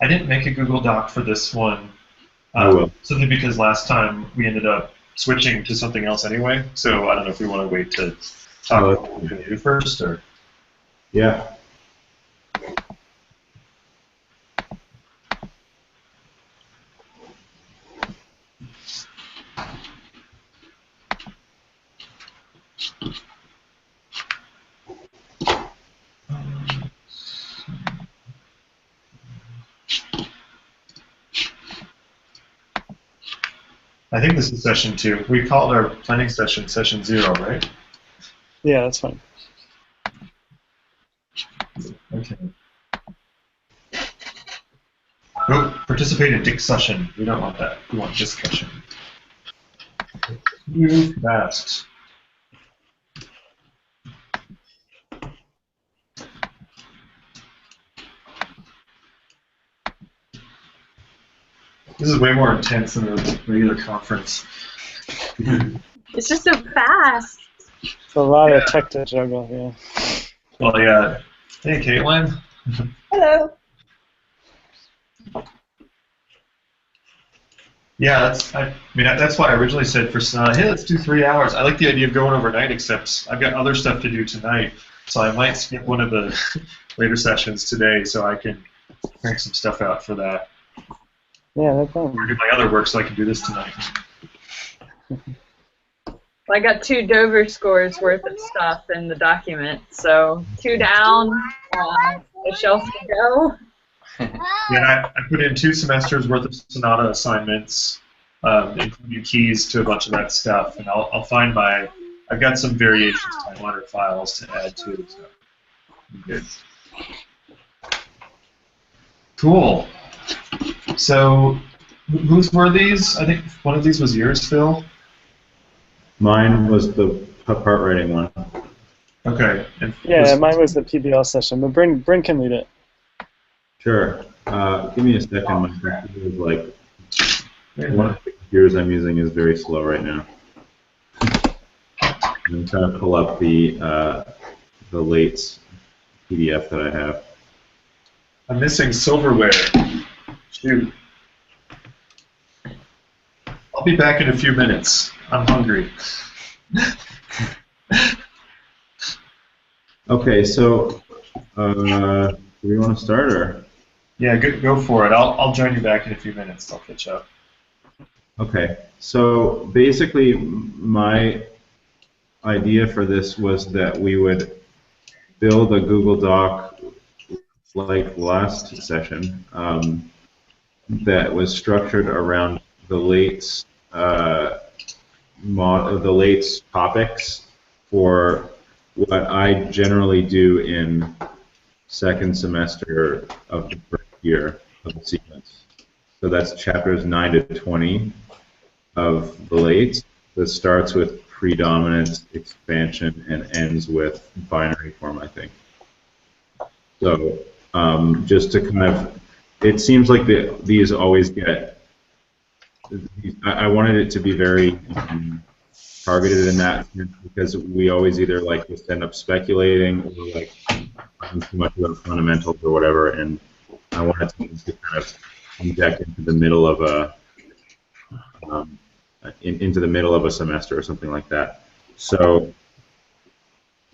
I didn't make a Google Doc for this one, I will. simply because last time we ended up switching to something else anyway. So I don't know if we want to wait to talk about what we're going to do first, or yeah. I think this is session 2. We called our planning session session 0, right? Yeah, that's fine. Okay. Oh, participate in discussion. We don't want that. We want discussion. Move fast. This is way more intense than a regular conference. It's just so fast. It's a lot of tech to juggle, yeah. Well, yeah. Hey, Caitlin. Hello. Yeah, that's why I originally said for Sonata, hey, let's do 3 hours. I like the idea of going overnight, except I've got other stuff to do tonight, so I might skip one of the later sessions today so I can crank some stuff out for that. Yeah, no problem. Or do my other work so I can do this tonight. I got 2 Dover scores worth of stuff in the document, so 2 down, a shelf to go. Yeah, I put in 2 semesters worth of Sonata assignments, including keys to a bunch of that stuff, and I'll find I've got some variations to my letter files to add to, so I'm good. Cool. So, whose were these? I think one of these was yours, Phil. Mine was the part writing one. Okay. Yeah, mine was the PBL session, but Bryn can lead it. Sure. Give me a second. My computer is like, one of the computers I'm using is very slow right now. I'm trying to pull up the late PDF that I have. I'm missing silverware. Shoot. I'll be back in a few minutes. I'm hungry. Okay, so do we want to start, or? Yeah, go for it. I'll join you back in a few minutes. I'll catch up. Okay, so basically my idea for this was that we would build a Google Doc like last session that was structured around the late topics for what I generally do in second semester of the first year of the sequence. So that's chapters 9 to 20 of the late. That starts with predominant expansion and ends with binary form, I think. So just to kind of, it seems like these always get, I wanted it to be very targeted in that sense, because we always either like just end up speculating or like talking too much about fundamentals or whatever, and I wanted to kind of inject into the middle of a into the middle of a semester or something like that. So,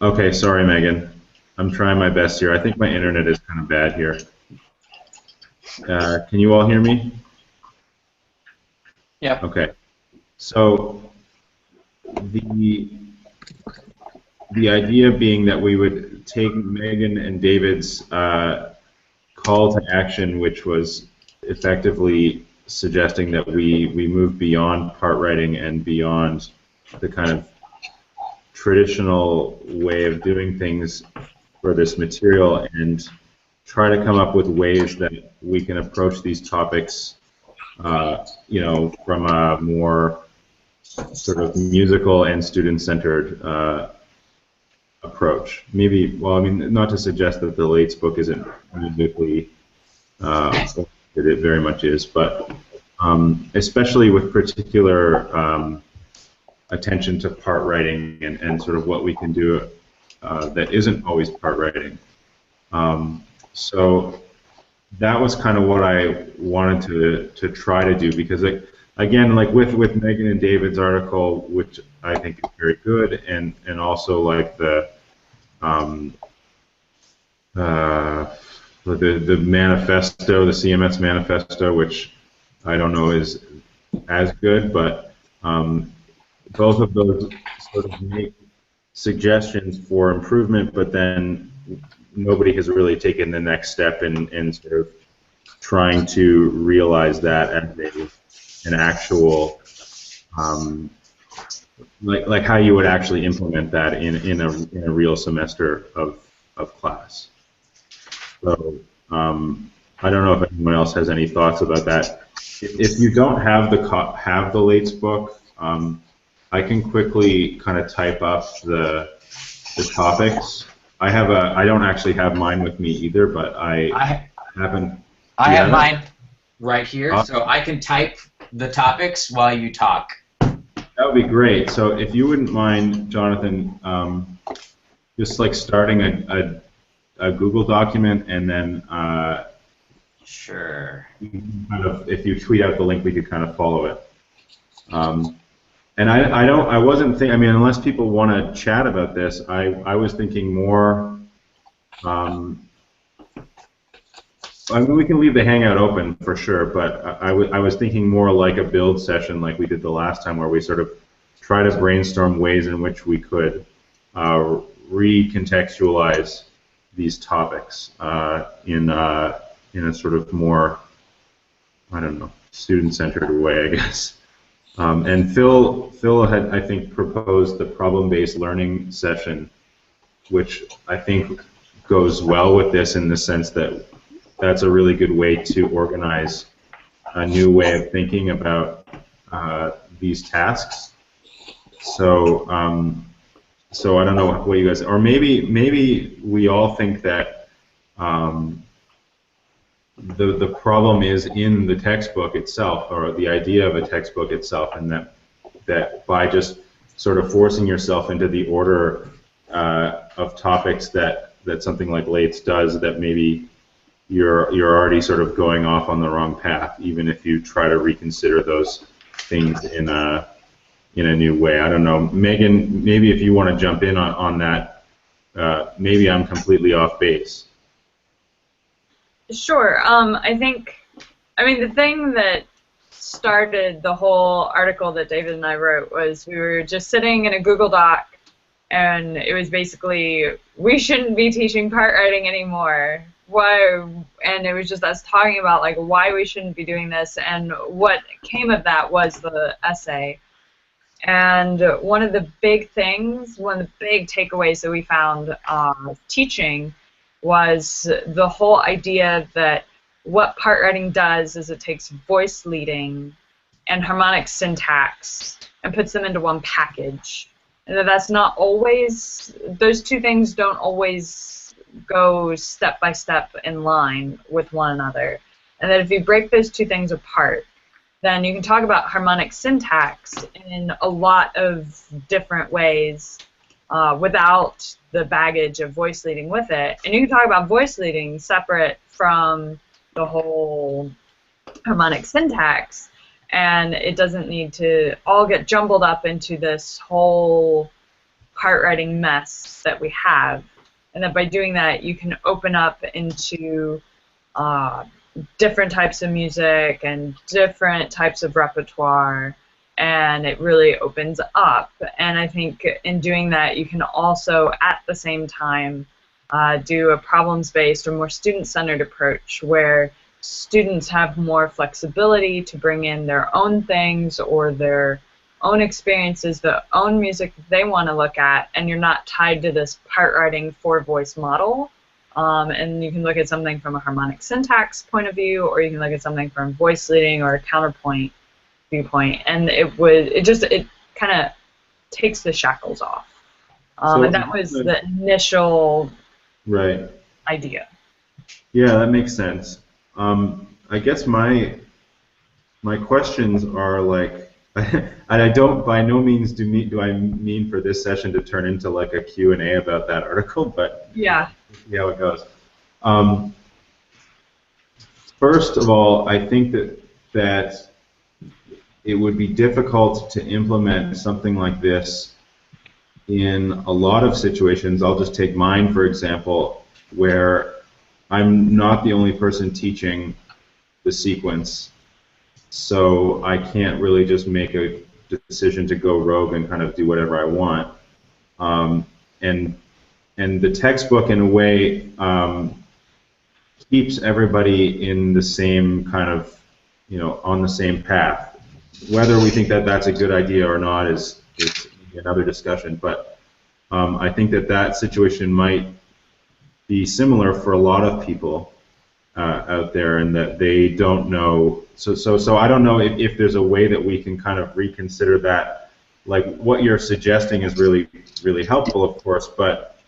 okay, sorry, Megan. I'm trying my best here. I think my internet is kind of bad here. Can you all hear me? Yeah. Okay. So the idea being that we would take Megan and David's call to action, which was effectively suggesting that we move beyond part writing and beyond the kind of traditional way of doing things for this material, and try to come up with ways that we can approach these topics, you know, from a more sort of musical and student-centered approach. Maybe, well, I mean, not to suggest that the Lates book isn't musically it very much is, but especially with particular attention to part writing and sort of what we can do that isn't always part writing. So that was kind of what I wanted to try to do, because again, like with Megan and David's article, which I think is very good, and also like the manifesto, the CMS manifesto, which I don't know is as good, but both of those sort of make suggestions for improvement, but then nobody has really taken the next step in sort of trying to realize that as an actual, like how you would actually implement that in a real semester of class. So I don't know if anyone else has any thoughts about that. If you don't have the Lates book, I can quickly kind of type up the topics. I don't actually have mine with me either, but I haven't. I have mine right here, so I can type the topics while you talk. That would be great. So if you wouldn't mind, Jonathan, just like starting a Google document, and then sure. Kind of, if you tweet out the link, we could kind of follow it. And I wasn't thinking. I mean, unless people want to chat about this, I was thinking more. I mean, we can leave the Hangout open for sure, but I was thinking more like a build session, like we did the last time, where we sort of try to brainstorm ways in which we could recontextualize these topics in a sort of more, I don't know, student-centered way, I guess. And Phil had, I think, proposed the problem-based learning session, which I think goes well with this in the sense that that's a really good way to organize a new way of thinking about these tasks. So, so I don't know what you guys, or maybe we all think that the problem is in the textbook itself, or the idea of a textbook itself, and that by just sort of forcing yourself into the order of topics that something like Lates does, that maybe you're already sort of going off on the wrong path, even if you try to reconsider those things in a new way. I don't know, Megan, maybe if you want to jump in on that, maybe I'm completely off base. Sure. I mean, the thing that started the whole article that David and I wrote was we were just sitting in a Google Doc, and it was basically, we shouldn't be teaching part writing anymore. Why? And it was just us talking about like why we shouldn't be doing this, and what came of that was the essay. And one of the big takeaways that we found teaching was the whole idea that what part writing does is it takes voice leading and harmonic syntax and puts them into one package. And that's not always, those two things don't always go step by step in line with one another. And that if you break those two things apart, then you can talk about harmonic syntax in a lot of different ways without the baggage of voice leading with it. And you can talk about voice leading separate from the whole harmonic syntax, and it doesn't need to all get jumbled up into this whole part writing mess that we have. And that by doing that, you can open up into different types of music and different types of repertoire, and it really opens up. And I think in doing that, you can also, at the same time, do a problems-based or more student-centered approach where students have more flexibility to bring in their own things or their own experiences, the own music that they want to look at, and you're not tied to this part writing for voice model. And you can look at something from a harmonic syntax point of view, or you can look at something from voice leading or a counterpoint viewpoint, and it kind of takes the shackles off. And that was the initial idea. Yeah, that makes sense. I guess my questions are like, and I don't, by no means do I mean for this session to turn into like a Q&A about that article, but yeah, see how it goes. First of all, I think that it would be difficult to implement something like this in a lot of situations. I'll just take mine, for example, where I'm not the only person teaching the sequence, so I can't really just make a decision to go rogue and kind of do whatever I want. And the textbook, in a way, keeps everybody in the same kind of, on the same path. Whether we think that that's a good idea or not is another discussion, but I think that situation might be similar for a lot of people out there, and that they don't know. So I don't know if there's a way that we can kind of reconsider that. Like, what you're suggesting is really, really helpful, of course, but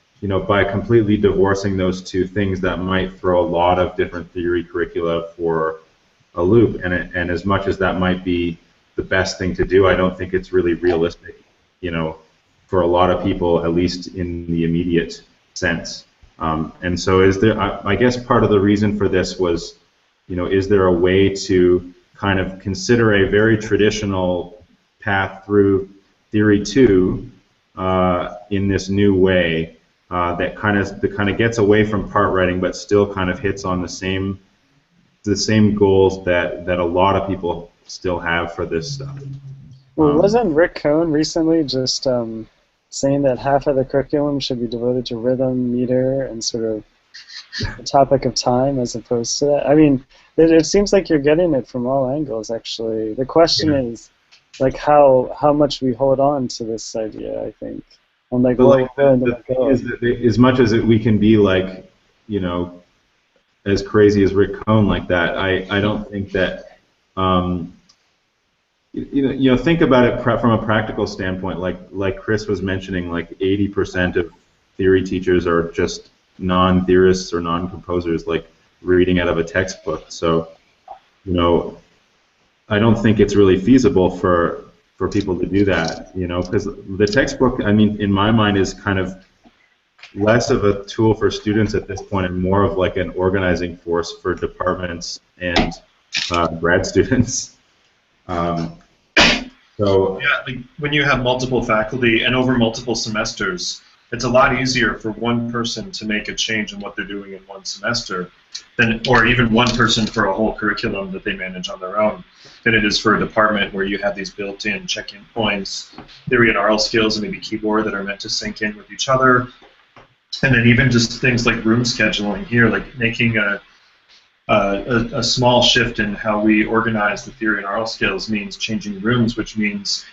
by completely divorcing those two things, that might throw a lot of different theory curricula for a loop. And as much as that might be the best thing to do, I don't think it's really realistic, for a lot of people, at least in the immediate sense. And so I guess part of the reason for this was, is there a way to kind of consider a very traditional path through Theory 2 in this new way that kind of gets away from part writing, but still kind of hits on the same goals that a lot of people still have for this stuff. Well, wasn't Rick Cohn recently just saying that half of the curriculum should be devoted to rhythm, meter, and sort of the topic of time as opposed to that? I mean, it seems like you're getting it from all angles, actually. The question is, like, how much we hold on to this idea, I think. I'm like, the thing is that as much as we can be like, as crazy as Rick Cohn like that, I don't think that, think about it from a practical standpoint. Like Chris was mentioning, like 80% of theory teachers are just non-theorists or non-composers, like reading out of a textbook. So, I don't think it's really feasible for people to do that, because the textbook, I mean, in my mind, is kind of less of a tool for students at this point and more of like an organizing force for departments and grad students. So yeah, like when you have multiple faculty and over multiple semesters, it's a lot easier for one person to make a change in what they're doing in one semester, or even one person for a whole curriculum that they manage on their own, than it is for a department where you have these built-in check-in points, theory and oral skills, and maybe keyboard that are meant to sync in with each other. And then even just things like room scheduling here, like making a small shift in how we organize the theory and oral skills means changing rooms, which means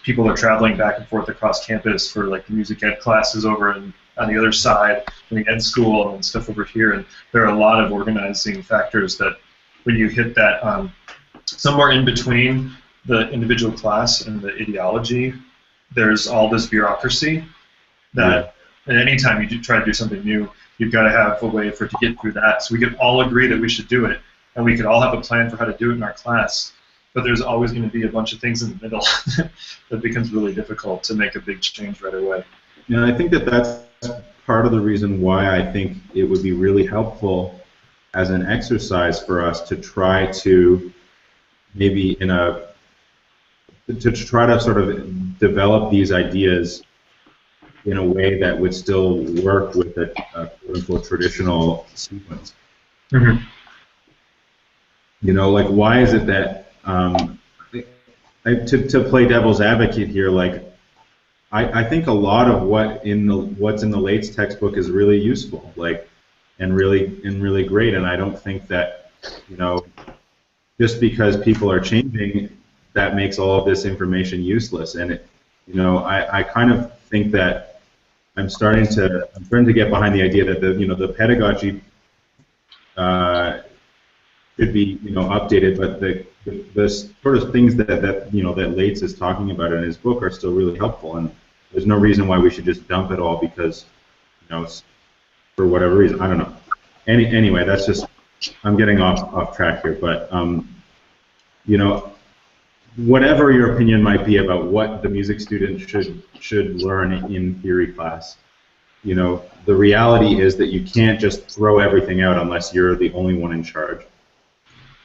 people are traveling back and forth across campus for like the music ed classes over on the other side, and the ed school and stuff over here. And there are a lot of organizing factors that when you hit that somewhere in between the individual class and the ideology, there's all this bureaucracy that at any time you try to do something new, you've got to have a way for it to get through that. So we could all agree that we should do it, and we could all have a plan for how to do it in our class. But there's always going to be a bunch of things in the middle that becomes really difficult to make a big change right away. Yeah, I think that's part of the reason why I think it would be really helpful as an exercise for us to try to maybe to try to sort of develop these ideas in a way that would still work with a quote-unquote traditional sequence. Mm-hmm. Like, why is it that to play devil's advocate here, like I think a lot of what's in the Lates textbook is really useful, like, and really great, and I don't think that just because people are changing, that makes all of this information useless. And I kind of think that I'm starting to get behind the idea that the pedagogy should be updated, but the sort of things that Lates is talking about in his book are still really helpful, and there's no reason why we should just dump it all because for whatever reason. I don't know. Anyway, that's just, I'm getting off track here, but whatever your opinion might be about what the music student should learn in theory class, the reality is that you can't just throw everything out unless you're the only one in charge.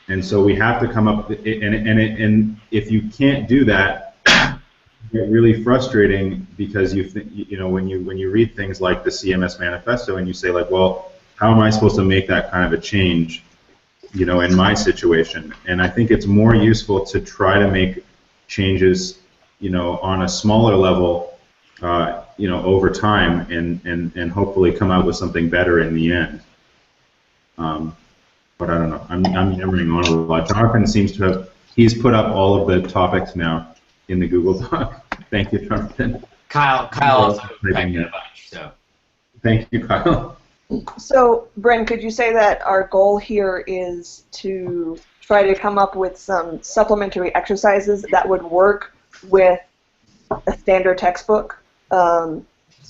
And so we have to come up, and if you can't do that, it's really frustrating because when you read things like the CMS manifesto and you say like, well, how am I supposed to make that kind of a change, in my situation? And I think it's more useful to try to make changes, on a smaller level, over time, and hopefully come out with something better in the end. But I don't know. I'm yammering on a lot. Jonathan seems to have. He's put up all of the topics now in the Google Doc. Thank you, Jonathan. Kyle also typed in a bunch. So. Thank you, Kyle. So, Bryn, could you say that our goal here is to try to come up with some supplementary exercises that would work with a standard textbook?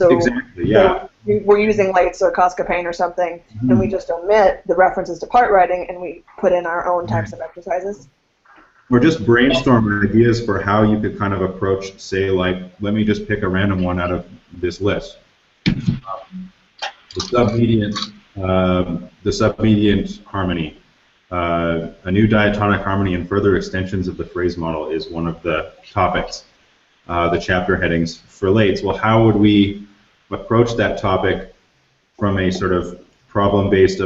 Exactly, yeah. So we're using Lates or Cascapane or something, and we just omit the references to part writing, and we put in our own types of exercises. Or just brainstorm ideas for how you could kind of approach, say, like, let me just pick a random one out of this list. The submediant harmony, a new diatonic harmony and further extensions of the phrase model is one of the topics, the chapter headings for Lates. Well, how would we approach that topic from a sort of problem-based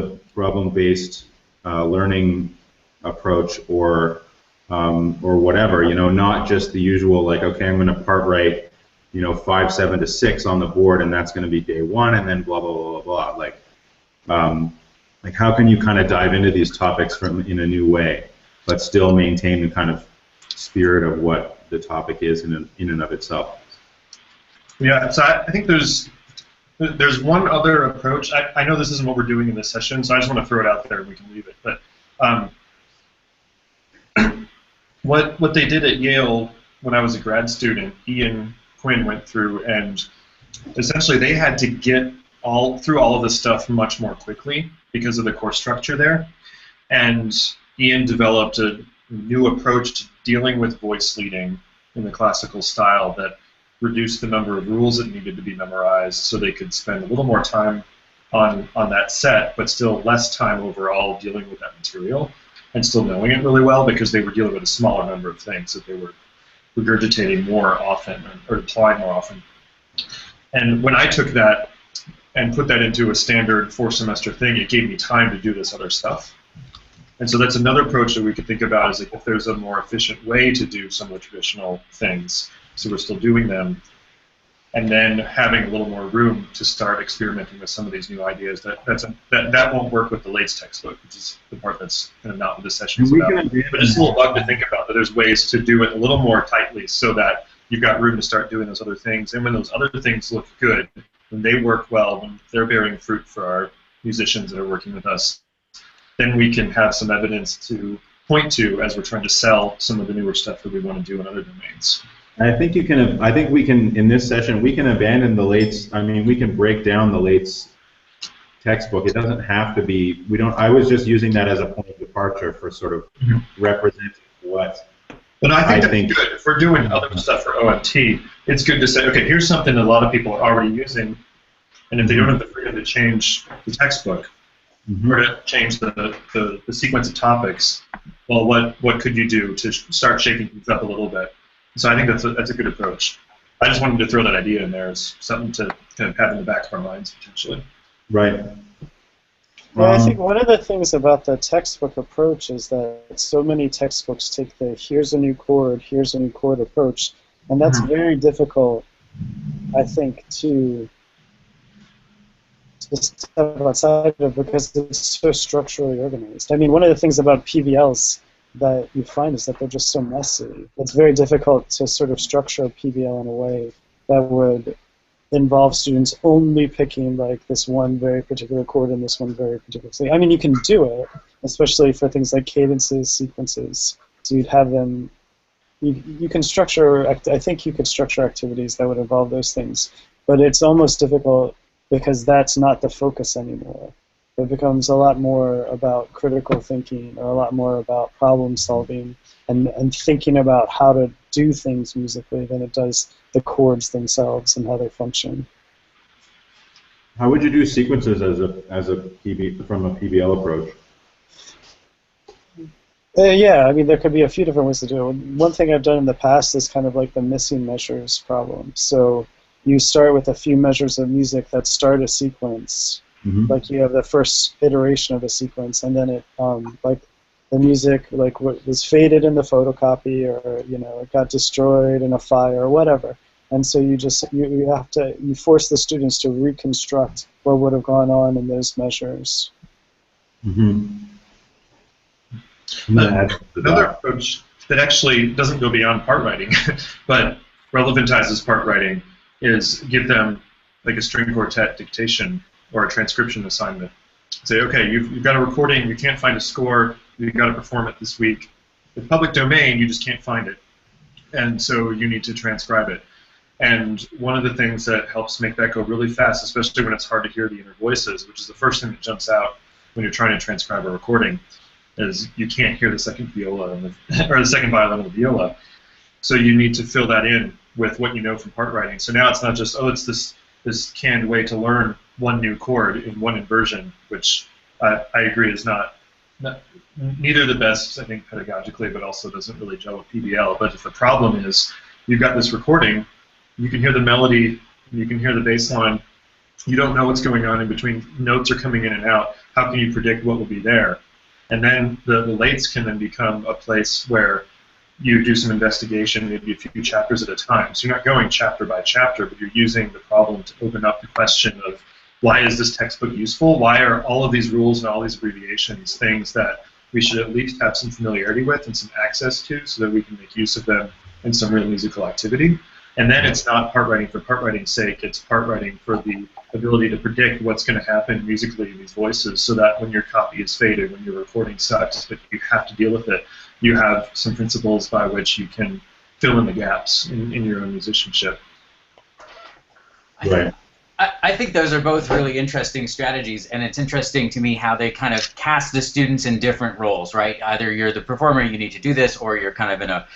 learning approach, or whatever, not just the usual, like, okay, I'm going to part write 5, 7 to 6 on the board, and that's going to be day 1, and then blah blah blah blah blah. Like how can you kind of dive into these topics in a new way, but still maintain the kind of spirit of what the topic is in and of itself? Yeah, so I think there's one other approach. I know this isn't what we're doing in this session, so I just want to throw it out there and we can leave it. But what they did at Yale when I was a grad student, Ian Quinn went through, and essentially they had to get through all of this stuff much more quickly because of the course structure there. And Ian developed a new approach to dealing with voice leading in the classical style that reduced the number of rules that needed to be memorized, so they could spend a little more time on that set, but still less time overall dealing with that material and still knowing it really well, because they were dealing with a smaller number of things that they were regurgitating more often or applying more often. And when I took that and put that into a standard 4-semester thing, it gave me time to do this other stuff. And so that's another approach that we could think about, is like if there's a more efficient way to do some of the traditional things, so we're still doing them, and then having a little more room to start experimenting with some of these new ideas. That won't work with the Lates textbook, which is the part that's kind of not what this session is about. But it's a little bug to think about, that there's ways to do it a little more tightly so that you've got room to start doing those other things. And when those other things look good, when they work well, when they're bearing fruit for our musicians that are working with us, then we can have some evidence to point to as we're trying to sell some of the newer stuff that we want to do in other domains. I think we can, in this session, we can abandon the Lates. I mean, we can break down the Lates textbook. It doesn't have to be, I was just using that as a point of departure for sort of representing what But I think that's good. If we're doing other stuff for OMT, it's good to say, okay, here's something that a lot of people are already using, and if they don't have the freedom to change the textbook, or to change the sequence of topics, well, what could you do to start shaking things up a little bit? So I think that's a good approach. I just wanted to throw that idea in there as something to kind of have in the back of our minds, potentially. Right. Well, I think one of the things about the textbook approach is that so many textbooks take the here's a new chord approach, and that's very difficult, I think, to step outside of, because it's so structurally organized. I mean, one of the things about PBLs that you find is that they're just so messy. It's very difficult to sort of structure a PBL in a way that would involve students only picking like this one very particular chord and this one very particular thing. I mean, you can do it, especially for things like cadences, sequences. So you'd have them. You can structure. I think you could structure activities that would involve those things, but it's almost difficult because that's not the focus anymore. It becomes a lot more about critical thinking, or a lot more about problem solving, and thinking about how to do things musically than it does the chords themselves and how they function. How would you do sequences from a PBL approach? Yeah, I mean, there could be a few different ways to do it. One thing I've done in the past is kind of like the missing measures problem. So you start with a few measures of music that start a sequence. Like you have the first iteration of a sequence, and then it, like the music, like was faded in the photocopy, or it got destroyed in a fire or whatever. And so you force the students to reconstruct what would have gone on in those measures. Another approach that actually doesn't go beyond part writing, but relevantizes part writing, is give them like a string quartet dictation or a transcription assignment. Say, okay, you've got a recording, you can't find a score, you've got to perform it this week. In public domain, you just can't find it, and so you need to transcribe it. And one of the things that helps make that go really fast, especially when it's hard to hear the inner voices, which is the first thing that jumps out when you're trying to transcribe a recording, is you can't hear the second viola or the second violin of the viola. So you need to fill that in with what you know from part writing. So now it's not just, oh, it's this canned way to learn one new chord in one inversion, which I agree is not neither the best, I think, pedagogically, but also doesn't really gel with PBL. But if the problem is you've got this recording, you can hear the melody, you can hear the bass line, you don't know what's going on in between, notes are coming in and out, how can you predict what will be there? And then the lates can then become a place where you do some investigation, maybe a few chapters at a time. So you're not going chapter by chapter, but you're using the problem to open up the question of, why is this textbook useful? Why are all of these rules and all these abbreviations things that we should at least have some familiarity with and some access to so that we can make use of them in some real musical activity? And then it's not part writing for part writing's sake, it's part writing for the ability to predict what's going to happen musically in these voices, so that when your copy is faded, when your recording sucks, but you have to deal with it, you have some principles by which you can fill in the gaps in your own musicianship. Right. I think those are both really interesting strategies, and it's interesting to me how they kind of cast the students in different roles, right? Either you're the performer, you need to do this, or you're kind of in a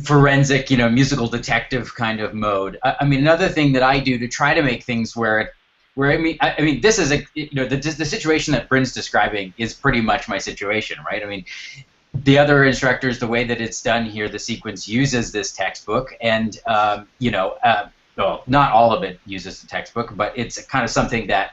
forensic, musical detective kind of mode. I mean, another thing that I do to try to make things where I mean, this is the situation that Bryn's describing is pretty much my situation, right? I mean, the other instructors, the way that it's done here, the sequence uses this textbook, and well, not all of it uses the textbook, but it's kind of something that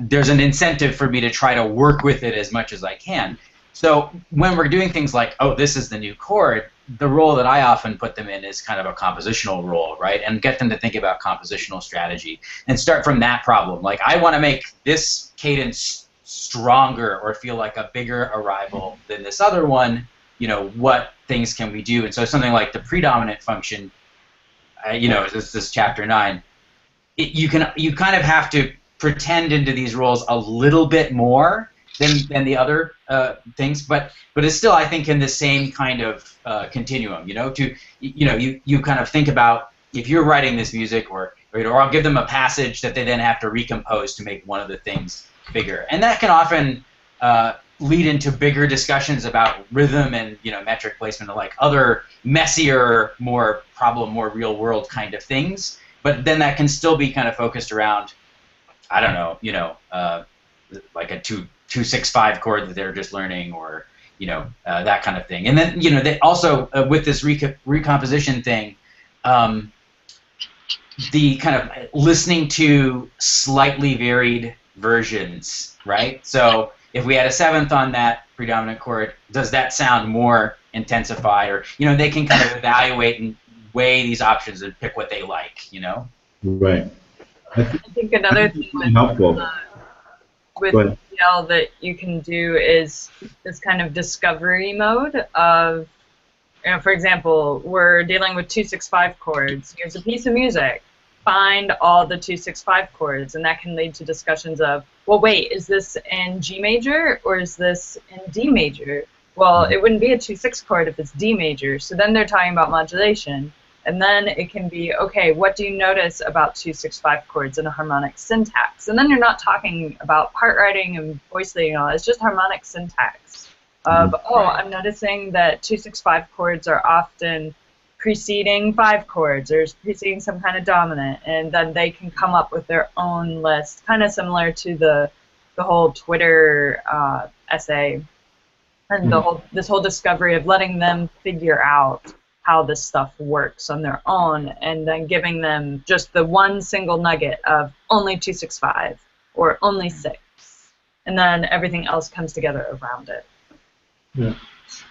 there's an incentive for me to try to work with it as much as I can. So when we're doing things like, oh, this is the new chord, the role that I often put them in is kind of a compositional role, right? And get them to think about compositional strategy and start from that problem. Like, I want to make this cadence stronger or feel like a bigger arrival than this other one. What things can we do? And so something like the predominant function, this is chapter 9. You kind of have to pretend into these roles a little bit more than the other things, but it's still, I think, in the same kind of continuum. You kind of think about, if you're writing this music, or I'll give them a passage that they then have to recompose to make one of the things bigger, and that can often lead into bigger discussions about rhythm and metric placement and like other messier, more real world kind of things. But then that can still be kind of focused around, I don't know, like a 2-6-5 chord that they're just learning, or that kind of thing. And then they also with this recomposition thing, the kind of listening to slightly varied versions, right? So if we had a 7th on that predominant chord, does that sound more intensified? Or they can kind of evaluate and weigh these options and pick what they like. Right. I think another thing with PBL that you can do is this kind of discovery mode of, for example, we're dealing with 2-6-5 chords. Here's a piece of music. Find all the 2-6-5 chords, and that can lead to discussions of, well, wait, is this in G major or is this in D major? Well, it wouldn't be a 2-6 chord if it's D major. So then they're talking about modulation. And then it can be, okay, what do you notice about 2-6-5 chords in a harmonic syntax? And then you're not talking about part writing and voice leading and all. It's just harmonic syntax of, oh, I'm noticing that 2-6-5 chords are often preceding 5 chords or preceding some kind of dominant. And then they can come up with their own list, kind of similar to the whole Twitter essay And this whole discovery of letting them figure out how this stuff works on their own, and then giving them just the one single nugget of only 265 or only 6, and then everything else comes together around it. Yeah.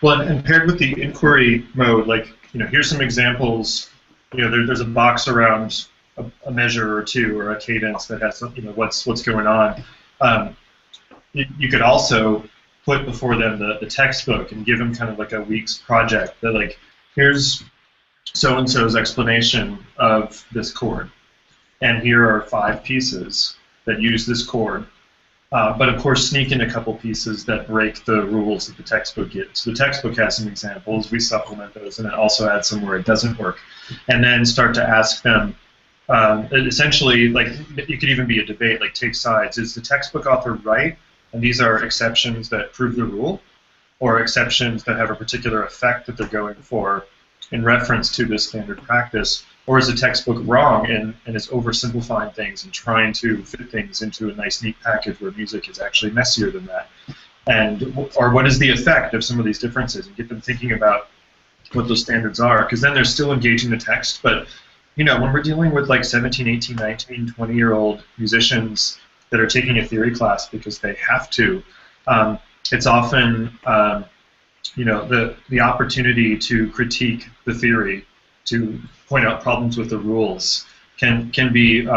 Well, and paired with the inquiry mode, like, here's some examples. There's a box around a measure or two or a cadence that has, what's going on. You could also put before them the textbook and give them kind of like a week's project that, like, here's so-and-so's explanation of this chord, and here are 5 pieces that use this chord, but of course sneak in a couple pieces that break the rules that the textbook gives. So the textbook has some examples, we supplement those, and then also add some where it doesn't work, and then start to ask them, essentially, like, it could even be a debate, like, take sides. Is the textbook author right, and these are exceptions that prove the rule, or exceptions that have a particular effect that they're going for in reference to this standard practice, or is the textbook wrong and is oversimplifying things and trying to fit things into a nice, neat package where music is actually messier than that? Or what is the effect of some of these differences, and get them thinking about what those standards are, because then they're still engaging the text. But when we're dealing with like 17, 18, 19, 20-year-old musicians that are taking a theory class because they have to, it's often the opportunity to critique the theory, to point out problems with the rules, can be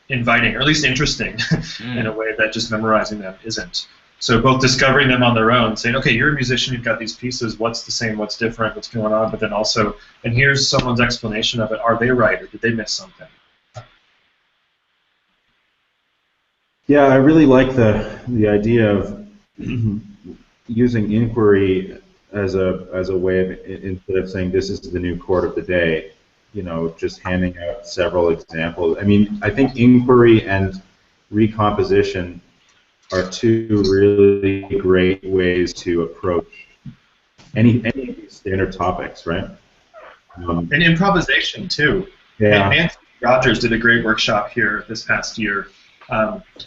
inviting, or at least interesting, in a way that just memorizing them isn't. So both discovering them on their own, saying, okay, you're a musician, you've got these pieces, what's the same, what's different, what's going on, but then also, and here's someone's explanation of it, are they right, or did they miss something? Yeah, I really like the idea of using inquiry as a way of, instead of saying this is the new chord of the day, just handing out several examples. I mean, I think inquiry and recomposition are 2 really great ways to approach any of these standard topics, right? And improvisation too. Yeah. And Nancy Rogers did a great workshop here this past year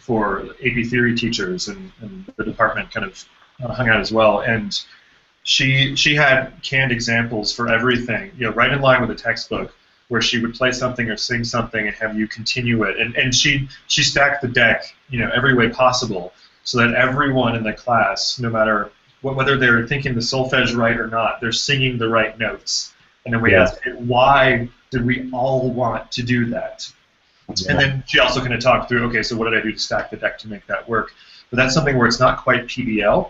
for AP theory teachers, and the department kind of hung out as well. And she had canned examples for everything, right in line with the textbook, where she would play something or sing something and have you continue it. And she stacked the deck, every way possible, so that everyone in the class, no matter whether they're thinking the solfege right or not, they're singing the right notes. And then we asked, why did we all want to do that? Yeah. And then she also kind of talked through, okay, so what did I do to stack the deck to make that work? But that's something where it's not quite PBL,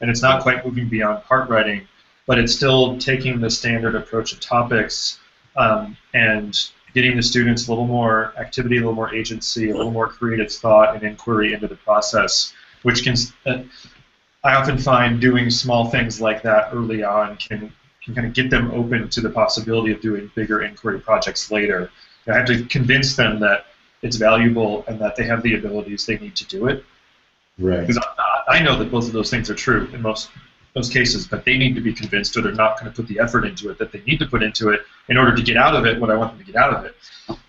and it's not quite moving beyond part writing, but it's still taking the standard approach of topics and getting the students a little more activity, a little more agency, a little more creative thought and inquiry into the process, which can, I often find doing small things like that early on can kind of get them open to the possibility of doing bigger inquiry projects later. I have to convince them that it's valuable and that they have the abilities they need to do it. Right. Because I know that both of those things are true in most cases, but they need to be convinced, or they're not going to put the effort into it that they need to put into it in order to get out of it what I want them to get out of it.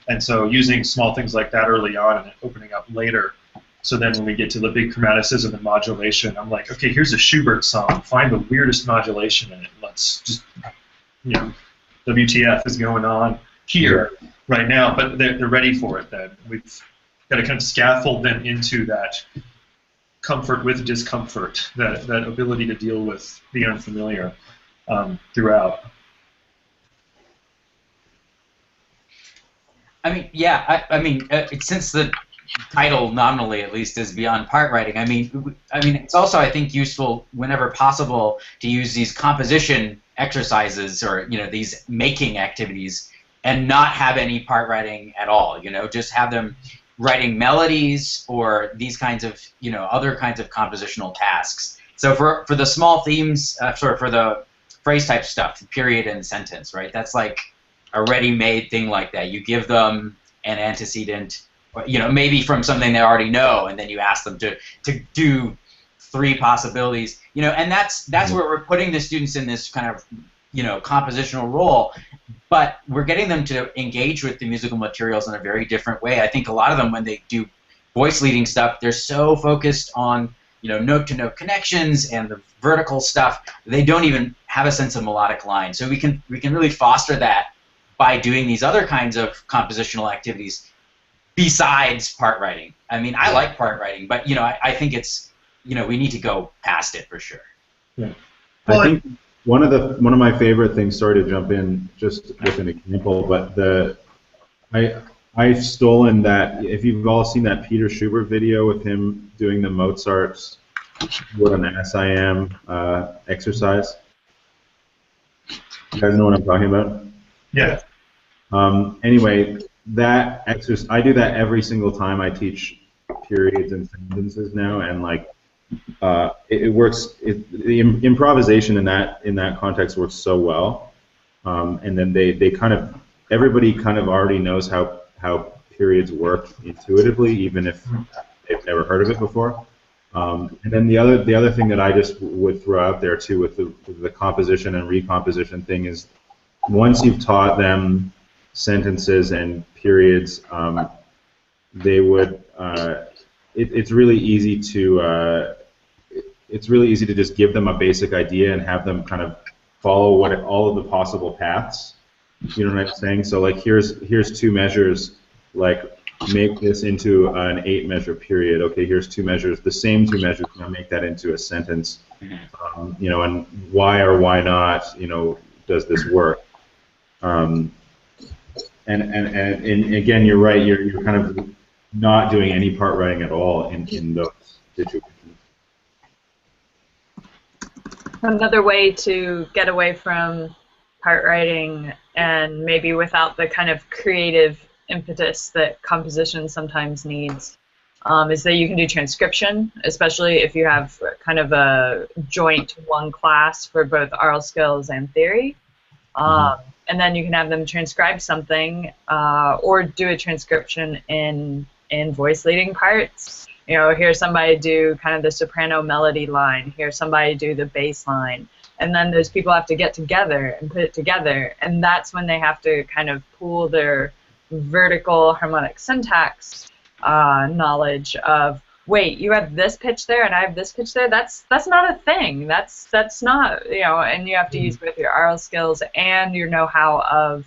And so using small things like that early on and then opening up later, so then when we get to the big chromaticism and modulation, I'm like, okay, here's a Schubert song. Find the weirdest modulation in it. Let's just, WTF is going on here right now, but they're ready for it then. We've got to kind of scaffold them into that comfort with discomfort, that ability to deal with the unfamiliar throughout. I mean, yeah, since the title nominally at least is Beyond Partwriting, I mean it's also, I think, useful whenever possible to use these composition exercises or these making activities and not have any part writing at all. Just have them writing melodies or these kinds of other kinds of compositional tasks. So for the small themes, for the phrase type stuff, period and sentence, right? That's like a ready-made thing like that. You give them an antecedent, maybe from something they already know, and then you ask them to do 3 possibilities, and that's where we're putting the students in this kind of compositional role, but we're getting them to engage with the musical materials in a very different way. I think a lot of them, when they do voice leading stuff, they're so focused on note-to-note connections and the vertical stuff. They don't even have a sense of melodic line. So we can really foster that by doing these other kinds of compositional activities besides part writing. I mean, I like part writing, but I think it's we need to go past it for sure. Yeah. I think one of my favorite things. Sorry to jump in just with an example, but I've stolen that. If you've all seen that Peter Schubert video with him doing the Mozart's "What an Ass I Am" exercise, you guys know what I'm talking about? Yeah. Anyway, that exercise, I do that every single time I teach periods and sentences now, and it works. The improvisation in that context works so well, and then they kind of everybody kind of already knows how periods work intuitively, even if they've never heard of it before. And then the other thing that I just would throw out there too with the composition and recomposition thing is, once you've taught them sentences and periods, they would. It's really easy to just give them a basic idea and have them kind of follow all of the possible paths. You know what I'm saying? So here's 2 measures. Make this into an 8-measure period. Okay, here's 2 measures. The same 2 measures. Now make that into a sentence. And why or why not? Does this work? And again, you're right. You're kind of not doing any part writing at all in those situations. Another way to get away from part writing, and maybe without the kind of creative impetus that composition sometimes needs, is that you can do transcription, especially if you have kind of a joint one class for both oral skills and theory. And then you can have them transcribe something or do a transcription in voice leading parts. Hear somebody do kind of the soprano melody line, hear somebody do the bass line, and then those people have to get together and put it together, and that's when they have to kind of pool their vertical harmonic syntax knowledge of, wait, you have this pitch there and I have this pitch there. That's not a thing. That's not, and you have to use both your oral skills and your know-how of,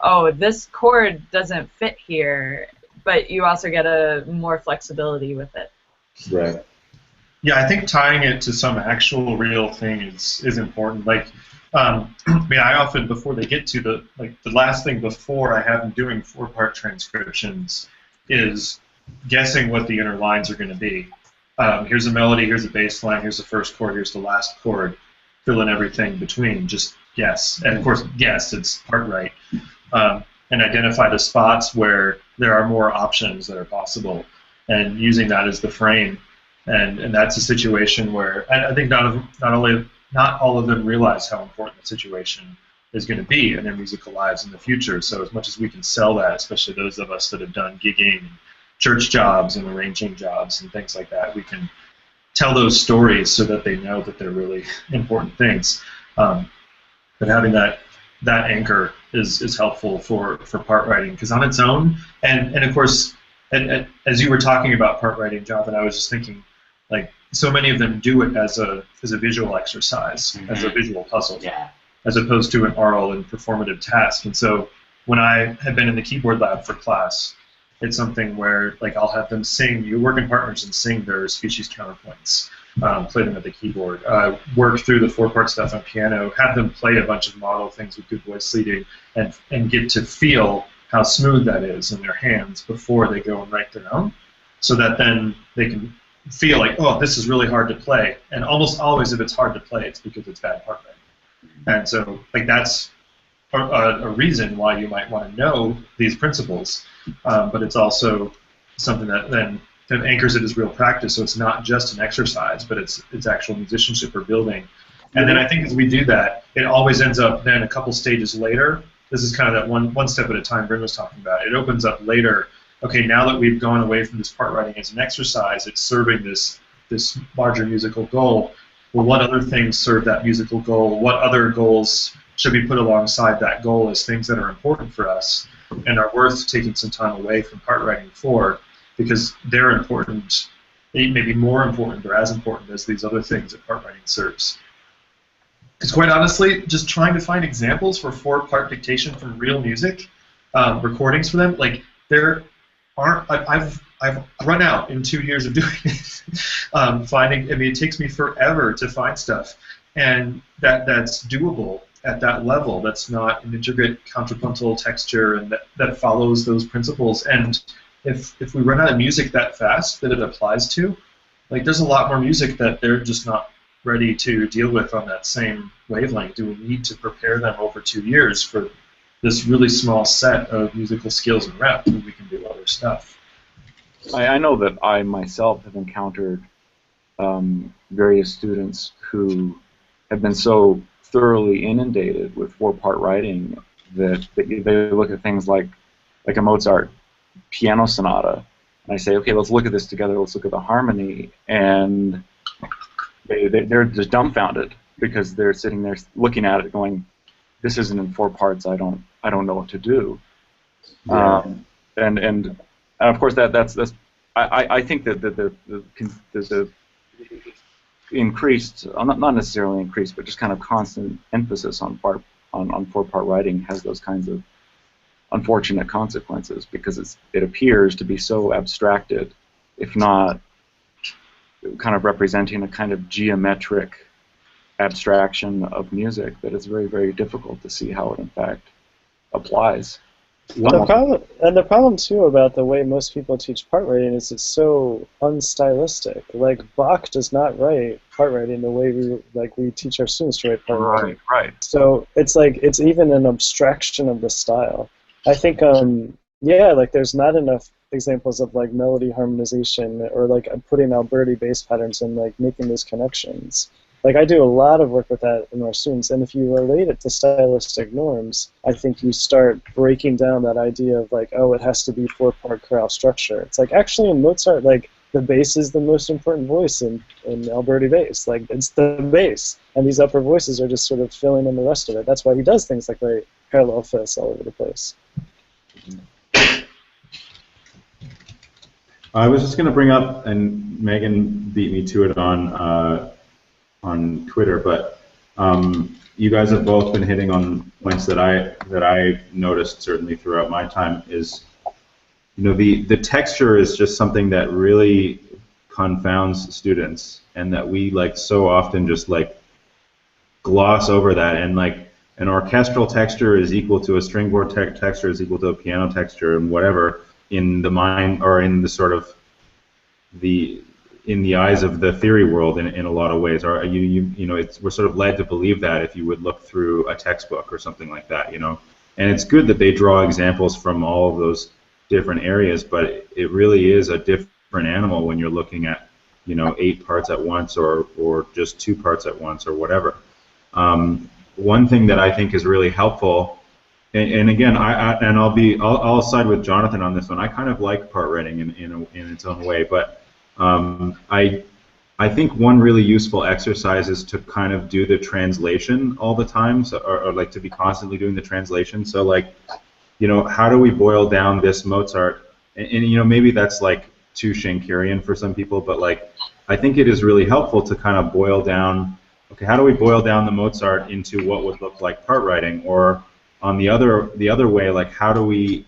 oh, this chord doesn't fit here, but you also get a more flexibility with it. Right. Yeah, I think tying it to some actual real thing is important. I often, before they get to the last thing before I have them doing 4-part transcriptions is guessing what the inner lines are going to be. Here's a melody, here's a bass line, here's the first chord, here's the last chord. Fill in everything between, just guess. And of course, guess, it's part right. And identify the spots where there are more options that are possible, and using that as the frame. And that's a situation where I think not all of them realize how important the situation is going to be in their musical lives in the future. So as much as we can sell that, especially those of us that have done gigging, and church jobs and arranging jobs and things like that, we can tell those stories so that they know that they're really important things. But having that anchor is helpful for part writing, because on its own, and of course, and as you were talking about part writing, Jonathan, I was just thinking, so many of them do it as a visual exercise, as a visual puzzle, as opposed to an oral and performative task. And so when I have been in the keyboard lab for class, it's something where I'll have them sing, you work in partners and sing their species counterpoints, play them at the keyboard, work through the 4-part stuff on piano, have them play a bunch of model things with good voice leading, and get to feel how smooth that is in their hands before they go and write their own, so that then they can feel oh, this is really hard to play. And almost always if it's hard to play, it's because it's bad part writing. And so that's a reason why you might want to know these principles, but it's also something that then anchors it as real practice, so it's not just an exercise, but it's actual musicianship or building. And then I think as we do that, it always ends up then a couple stages later. This is kind of that one step at a time Bryn was talking about. It opens up later. Okay, now that we've gone away from this part writing as an exercise, it's serving this larger musical goal. Well, what other things serve that musical goal? What other goals should be put alongside that goal as things that are important for us and are worth taking some time away from part writing for, because they're important maybe more important or as important as these other things that part writing serves. Because quite honestly, just trying to find examples for 4-part dictation from real music, recordings for them, like there aren't. I've run out in 2 years of doing it. Finding, I mean, it takes me forever to find stuff, and that's doable at that level. That's not an intricate contrapuntal texture, and that follows those principles. And if we run out of music that fast that it applies to, like there's a lot more music that they're just not ready to deal with on that same wavelength. Do we need to prepare them over 2 years for this really small set of musical skills and reps when we can do other stuff? I know that I myself have encountered various students who have been so thoroughly inundated with 4-part writing that they look at things like a Mozart piano sonata, and I say, okay, let's look at this together, let's look at the harmony, and they're just dumbfounded because they're sitting there looking at it going, this isn't in 4 parts, I don't know what to do. Yeah. And of course that's I think that the increased, not necessarily increased, but just kind of constant emphasis on 4-part writing has those kinds of unfortunate consequences, because it appears to be so abstracted, if not kind of representing a kind of geometric abstraction of music, that it's very, very difficult to see how it in fact applies. The problem too about the way most people teach part writing is it's so unstylistic. Like Bach does not write part writing the way we teach our students to write part writing. Right. So it's like it's even an abstraction of the style. I think like there's not enough examples of like melody harmonization or like putting Alberti bass patterns and like making those connections. Like I do a lot of work with that in our students, and if you relate it to stylistic norms, I think you start breaking down that idea of like, oh, it has to be 4-part chorale structure. It's like actually in Mozart, like the bass is the most important voice in Alberti bass. Like it's the bass, and these upper voices are just sort of filling in the rest of it. That's why he does things like write parallel fifths all over the place. I was just going to bring up, and Megan beat me to it on Twitter, but you guys have both been hitting on points that I noticed certainly throughout my time. Is, you know, the texture is just something that really confounds students, and that we like so often just like gloss over that, and like an orchestral texture is equal to a stringboard texture is equal to a piano texture, and whatever in the mind or in the sort of in the eyes of the theory world in a lot of ways. Or you know, we're sort of led to believe that if you would look through a textbook or something like that, you know. And it's good that they draw examples from all of those different areas, but it really is a different animal when you're looking at, you know, 8 parts at once or just 2 parts at once or whatever. One thing that I think is really helpful, and again, I'll side with Jonathan on this one. I kind of like part writing in its own way, but I think one really useful exercise is to kind of do the translation all the time, so, or like to be constantly doing the translation. So like, you know, how do we boil down this Mozart? And you know, maybe that's like too Schenkerian for some people, but like, I think it is really helpful to kind of boil down, okay, how do we boil down the Mozart into what would look like part writing? Or on the other way, like how do we,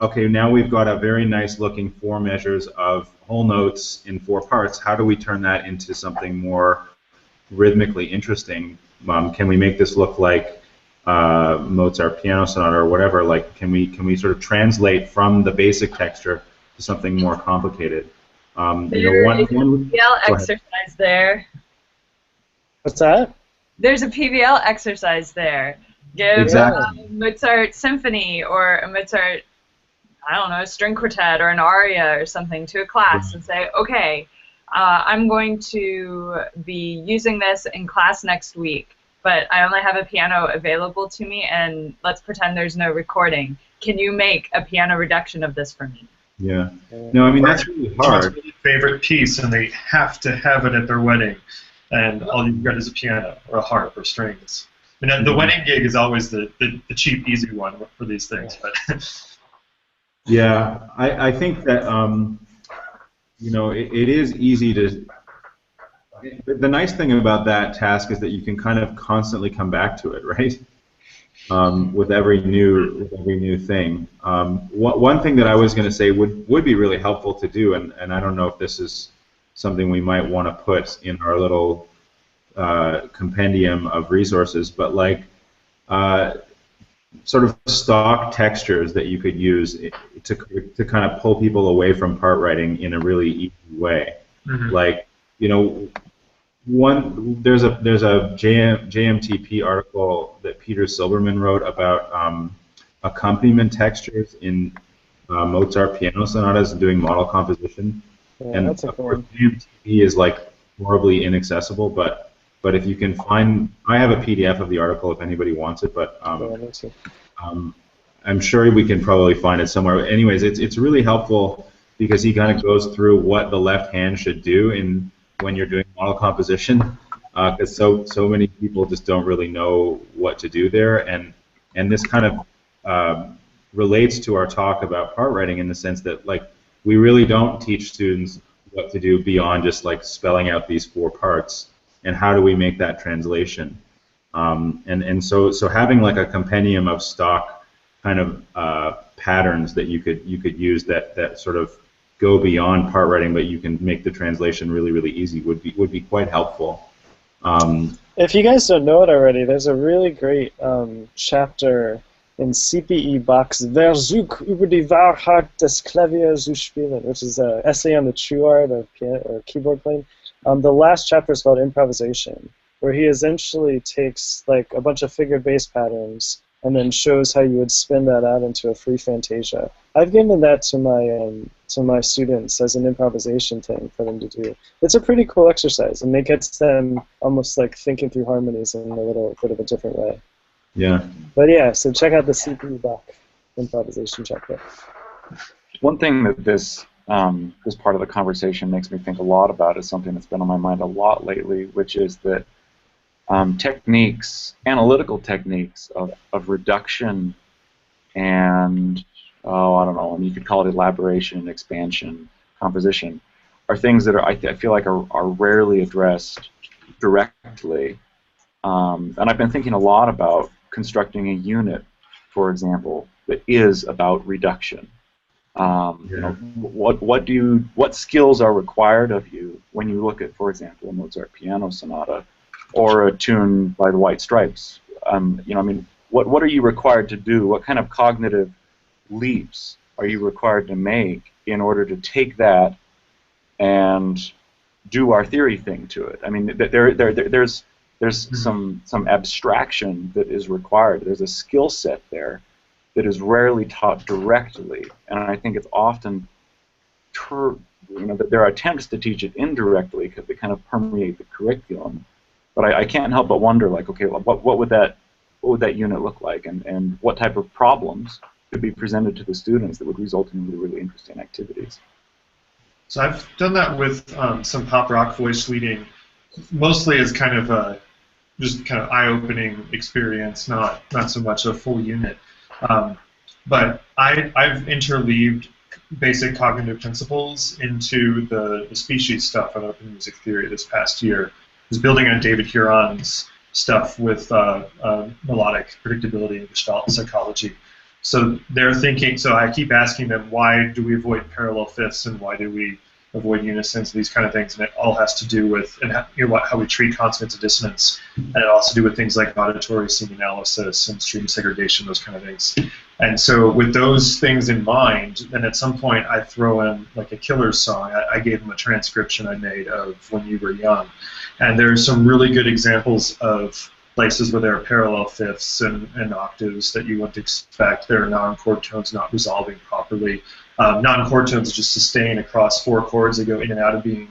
okay, now we've got a very nice looking 4 measures of whole notes in 4 parts. How do we turn that into something more rhythmically interesting? Can we make this look like Mozart piano sonata or whatever? Like, can we sort of translate from the basic texture to something more complicated? You know, one PBL exercise there. What's that? There's a PBL exercise there. Give Exactly. a Mozart symphony or a Mozart, I don't know, a string quartet or an aria or something to a class and say, okay, I'm going to be using this in class next week, but I only have a piano available to me, and let's pretend there's no recording. Can you make a piano reduction of this for me? Yeah. No, I mean, that's really hard. It's my favorite piece, and they have to have it at their wedding, and all you've got is a piano or a harp or strings. And the wedding gig is always the cheap, easy one for these things. But yeah, I think that it is easy to. The nice thing about that task is that you can kind of constantly come back to it, right? With every new thing. One thing that I was going to say would be really helpful to do, and I don't know if this is something we might want to put in our little compendium of resources, but like sort of stock textures that you could use to kind of pull people away from part writing in a really easy way. Mm-hmm. Like, there's a JMTP article that Peter Silberman wrote about accompaniment textures in Mozart piano sonatas and doing model composition. Yeah, and that's a cool one. JMTP is like horribly inaccessible, but if you can find, I have a PDF of the article if anybody wants it, but I'm sure we can probably find it somewhere. Anyways, it's really helpful because he kind of goes through what the left hand should do when you're doing model composition, because so many people just don't really know what to do there, and this kind of relates to our talk about part writing in the sense that like we really don't teach students what to do beyond just like spelling out these 4 parts, and how do we make that translation, and so having like a compendium of stock kind of patterns that you could use that sort of go beyond part writing, but you can make the translation really, really easy would be quite helpful. If you guys don't know it already, there's a really great chapter in CPE Bach's Versuch über die Wahrheit des Klaviers zu spielen, which is an essay on the true art of piano or keyboard playing. The last chapter is called Improvisation, where he essentially takes like a bunch of figured bass patterns and then shows how you would spin that out into a free fantasia. I've given that to my students as an improvisation thing for them to do. It's a pretty cool exercise, and it gets them almost like thinking through harmonies in a little bit of a different way. Yeah. But yeah, so check out the CP Bach improvisation chapter. One thing that this part of the conversation makes me think a lot about is something that's been on my mind a lot lately, which is that analytical techniques of reduction and, I don't know, you could call it elaboration, expansion, composition, are things that I feel like are rarely addressed directly. And I've been thinking a lot about constructing a unit, for example, that is about reduction. What skills are required of you when you look at, for example, a Mozart piano sonata or a tune by the White Stripes? What are you required to do? What kind of cognitive leaps are you required to make in order to take that and do our theory thing to it? I mean, there's some abstraction that is required. There's a skill set there that is rarely taught directly, and I think it's often, that there are attempts to teach it indirectly because they kind of permeate the curriculum. But I can't help but wonder, like, okay, what would that unit look like, and what type of problems could be presented to the students that would result in really, really interesting activities? So I've done that with some pop rock voice leading, mostly as kind of just kind of eye-opening experience, not so much a full unit. But I've interleaved basic cognitive principles into the species stuff on open music theory this past year. I was building on David Huron's stuff with melodic predictability and Gestalt psychology. So they're thinking, so I keep asking them, why do we avoid parallel fifths and why do we avoid unisons, these kind of things, and it all has to do with how we treat consonance and dissonance, and it also has to do with things like auditory scene analysis and stream segregation, those kind of things. And so with those things in mind, then at some point I throw in like a Killers song. I gave them a transcription I made of When You Were Young, and there are some really good examples of places where there are parallel fifths and octaves that you wouldn't expect. There are non-chord tones not resolving properly. Non-chord tones just sustain across 4 chords. They go in and out of being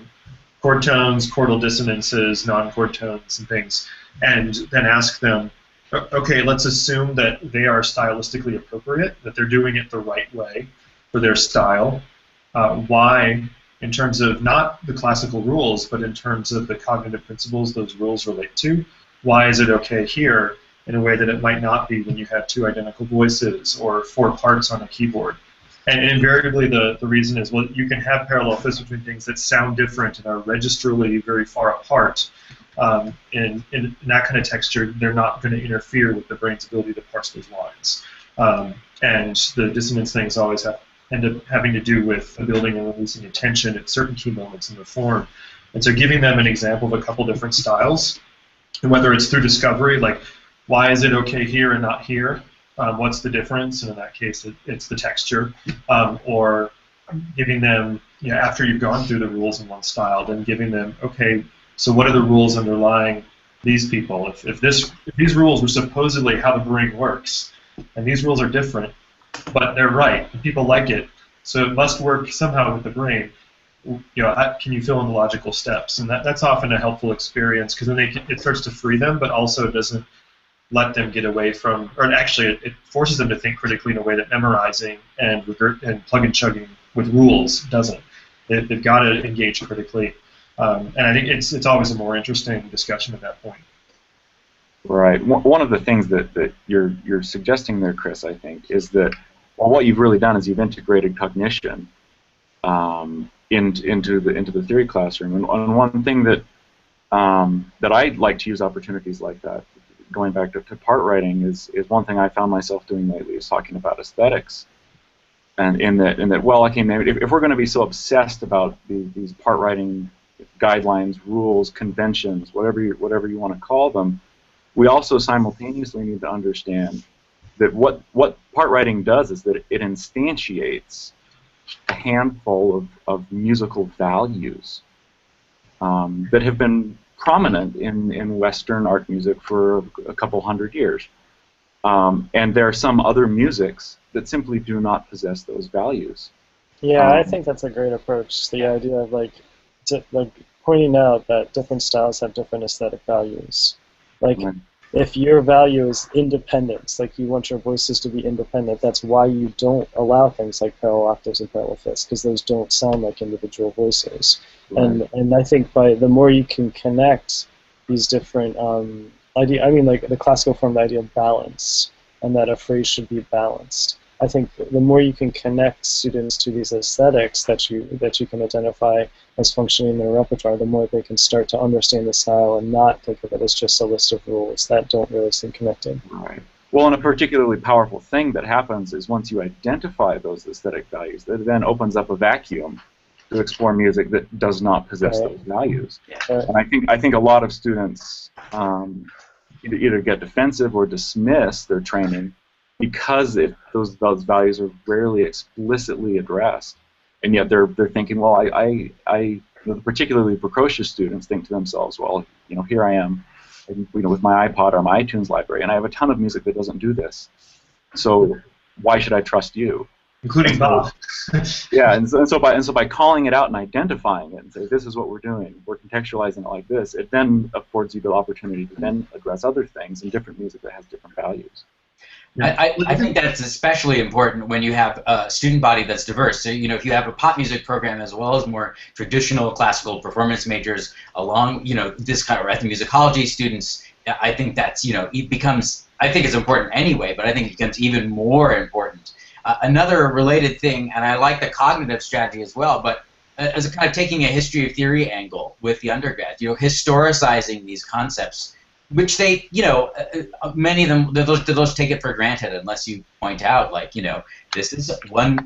chord tones, chordal dissonances, non-chord tones, and things. And then ask them, okay, let's assume that they are stylistically appropriate, that they're doing it the right way for their style. Why, in terms of not the classical rules, but in terms of the cognitive principles those rules relate to, why is it okay here in a way that it might not be when you have 2 identical voices or 4 parts on a keyboard? And invariably, the reason is, well, you can have parallel fifths between things that sound different and are registrally very far apart. In that kind of texture, they're not going to interfere with the brain's ability to parse those lines. And the dissonance things always end up having to do with building and releasing attention at certain key moments in the form. And so giving them an example of a couple different styles, and whether it's through discovery, like why is it okay here and not here? What's the difference? And in that case, it's the texture. Or giving them, after you've gone through the rules in one style, then giving them, okay, so what are the rules underlying these people? If these rules were supposedly how the brain works, and these rules are different, but they're right, and people like it, so it must work somehow with the brain. Can you fill in the logical steps? And that's often a helpful experience, because then it starts to free them, but also doesn't let them get away from, or actually it forces them to think critically in a way that memorizing and plug and chugging with rules doesn't. They've got to engage critically, and I think it's always a more interesting discussion at that point. Right. One of the things that you're suggesting there, Chris, I think, is that what you've really done is you've integrated cognition into the theory classroom. And one thing that I like to use opportunities like that, going back to part writing, is one thing I found myself doing lately is talking about aesthetics. And in that, well, okay, maybe if we're going to be so obsessed about these part writing guidelines, rules, conventions, whatever you want to call them, we also simultaneously need to understand that what part writing does is that it instantiates a handful of musical values that have been prominent in Western art music for a couple hundred years. And there are some other musics that simply do not possess those values. Yeah, I think that's a great approach. The idea of like pointing out that different styles have different aesthetic values. Like, if your value is independence, like you want your voices to be independent, that's why you don't allow things like parallel octaves and parallel fifths, because those don't sound like individual voices. Right. And I think by the more you can connect these different like the classical form, the idea of balance, and that a phrase should be balanced. I think the more you can connect students to these aesthetics that you can identify as functioning in their repertoire, the more they can start to understand the style and not think of it as just a list of rules that don't really seem connected. Right. Well, and a particularly powerful thing that happens is once you identify those aesthetic values, that then opens up a vacuum to explore music that does not possess those values. Yeah. And I think a lot of students either get defensive or dismiss their training because those values are rarely explicitly addressed, and yet they're thinking, well, the particularly precocious students think to themselves, well, here I am, with my iPod or my iTunes library, and I have a ton of music that doesn't do this. So why should I trust you? Including Bob. Yeah, and so by calling it out and identifying it and say, this is what we're doing, we're contextualizing it like this, it then affords you the opportunity to then address other things in different music that has different values. I think that's especially important when you have a student body that's diverse. So, if you have a pop music program as well as more traditional classical performance majors along, this kind of ethnomusicology students, I think that's, it becomes, I think it's important anyway, but I think it becomes even more important. Another related thing, and I like the cognitive strategy as well, but as a kind of taking a history of theory angle with the undergrad, historicizing these concepts, which they, many of them, they'll take it for granted unless you point out, like, this is one,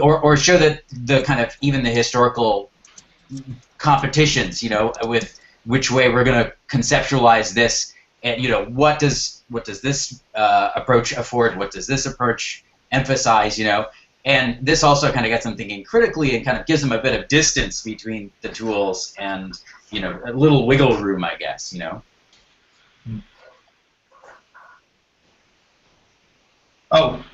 or show that the kind of, even the historical competitions, with which way we're going to conceptualize this, and, what does this approach afford, what does this approach emphasize, and this also kind of gets them thinking critically and kind of gives them a bit of distance between the tools and, a little wiggle room, I guess, Oh,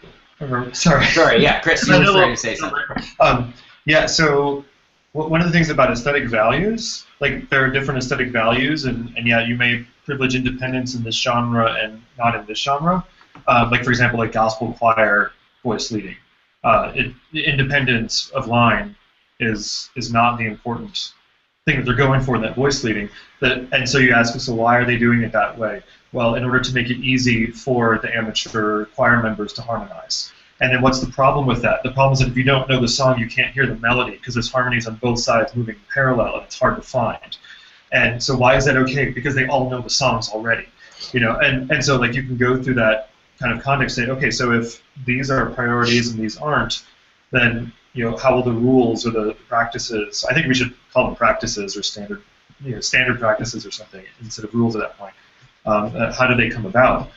sorry. Sorry, yeah, Chris, you were trying to say something. Yeah, so one of the things about aesthetic values, like there are different aesthetic values, and yeah, you may privilege independence in this genre and not in this genre. Like, for example, like gospel choir voice leading. Independence of line is not the important thing that they're going for in that voice leading. And so you ask, so why are they doing it that way? Well, in order to make it easy for the amateur choir members to harmonize. And then what's the problem with that? The problem is that if you don't know the song, you can't hear the melody because there's harmonies on both sides moving parallel, and it's hard to find. And so why is that okay? Because they all know the songs already, you know. And so like you can go through that kind of context, say, okay, so if these are priorities and these aren't, then you know how will the rules or the practices? I think we should call them practices or standard, you know, standard practices or something instead of rules at that point. How do they come about?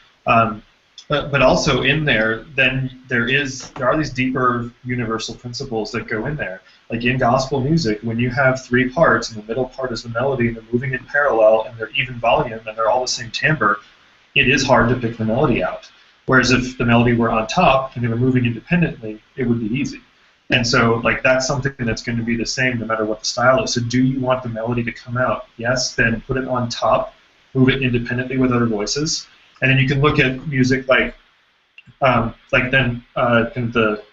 But also in there, then there are these deeper universal principles that go in there. Like in gospel music, when you have three parts, and the middle part is the melody, and they're moving in parallel, and they're even volume, and they're all the same timbre, it is hard to pick the melody out. Whereas if the melody were on top and they were moving independently, it would be easy. And so like that's something that's going to be the same no matter what the style is. So do you want the melody to come out? Yes, then put it on top, move it independently with other voices. And then you can look at music like then kind of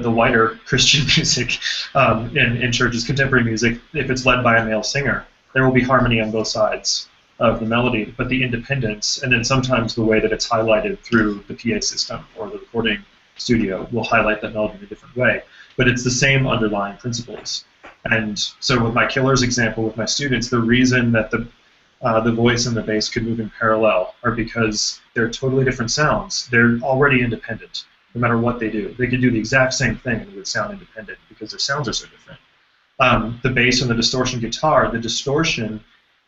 the wider Christian music in churches, contemporary music. If it's led by a male singer, there will be harmony on both sides of the melody, but the independence, and then sometimes the way that it's highlighted through the PA system or the recording studio will highlight that melody in a different way. But it's the same underlying principles. And so with my Killers example with my students, the reason that the voice and the bass could move in parallel are because they're totally different sounds. They're already independent, no matter what they do. They could do the exact same thing and it would sound independent because their sounds are so different. The bass and the distortion guitar, the distortion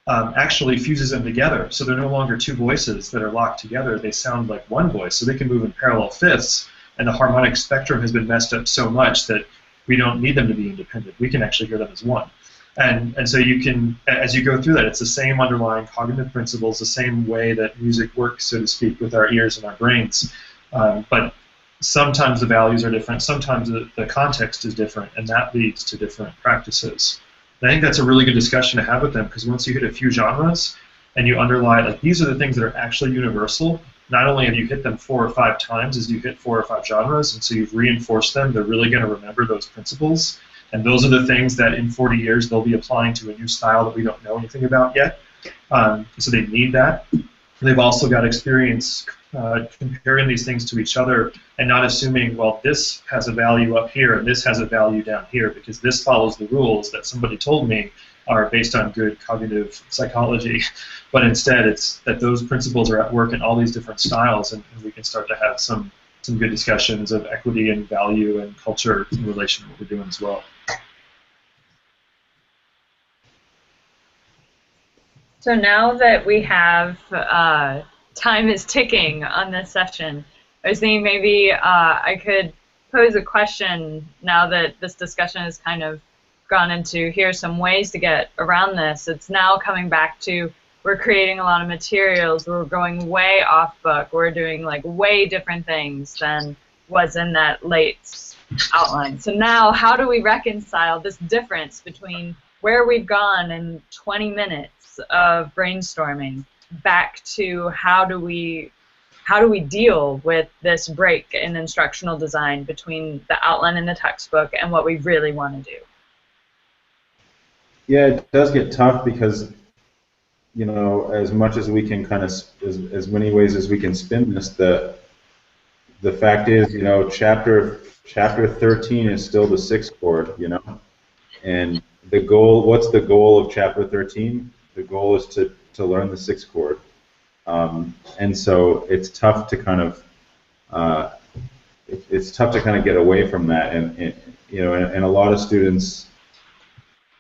actually fuses them together. So they're no longer two voices that are locked together. They sound like one voice, so they can move in parallel fifths, and the harmonic spectrum has been messed up so much that we don't need them to be independent. We can actually hear them as one. And so you can, as you go through that, it's the same underlying cognitive principles, the same way that music works, so to speak, with our ears and our brains. But sometimes the values are different, sometimes the context is different, and that leads to different practices. And I think that's a really good discussion to have with them, because once you hit a few genres and you underlie, like, these are the things that are actually universal, not only have you hit them 4 or 5 times as you hit 4 or 5 genres, and so you've reinforced them, they're really going to remember those principles. And those are the things that in 40 years they'll be applying to a new style that we don't know anything about yet. So they need that. They've also got experience comparing these things to each other and not assuming, well, this has a value up here and this has a value down here because this follows the rules that somebody told me are based on good cognitive psychology. But instead, it's that those principles are at work in all these different styles, and we can start to have some good discussions of equity and value and culture in relation to what we're doing as well. So now that we have time is ticking on this session, I was thinking maybe I could pose a question now that this discussion has kind of gone into here's some ways to get around this. It's now coming back to we're creating a lot of materials, we're going way off book, we're doing like way different things than was in that late outline. So now how do we reconcile this difference between where we've gone in 20 minutes of brainstorming back to how do we deal with this break in instructional design between the outline in the textbook and what we really want to do? Yeah, it does get tough because, you know, as much as we can kind of, as many ways as we can spin this, the fact is, you know, chapter 13 is still the 6th chord, you know, and the goal, what's the goal of chapter 13? The goal is to learn the 6th chord, and so it's tough to kind of get away from that, and you know, and a lot of students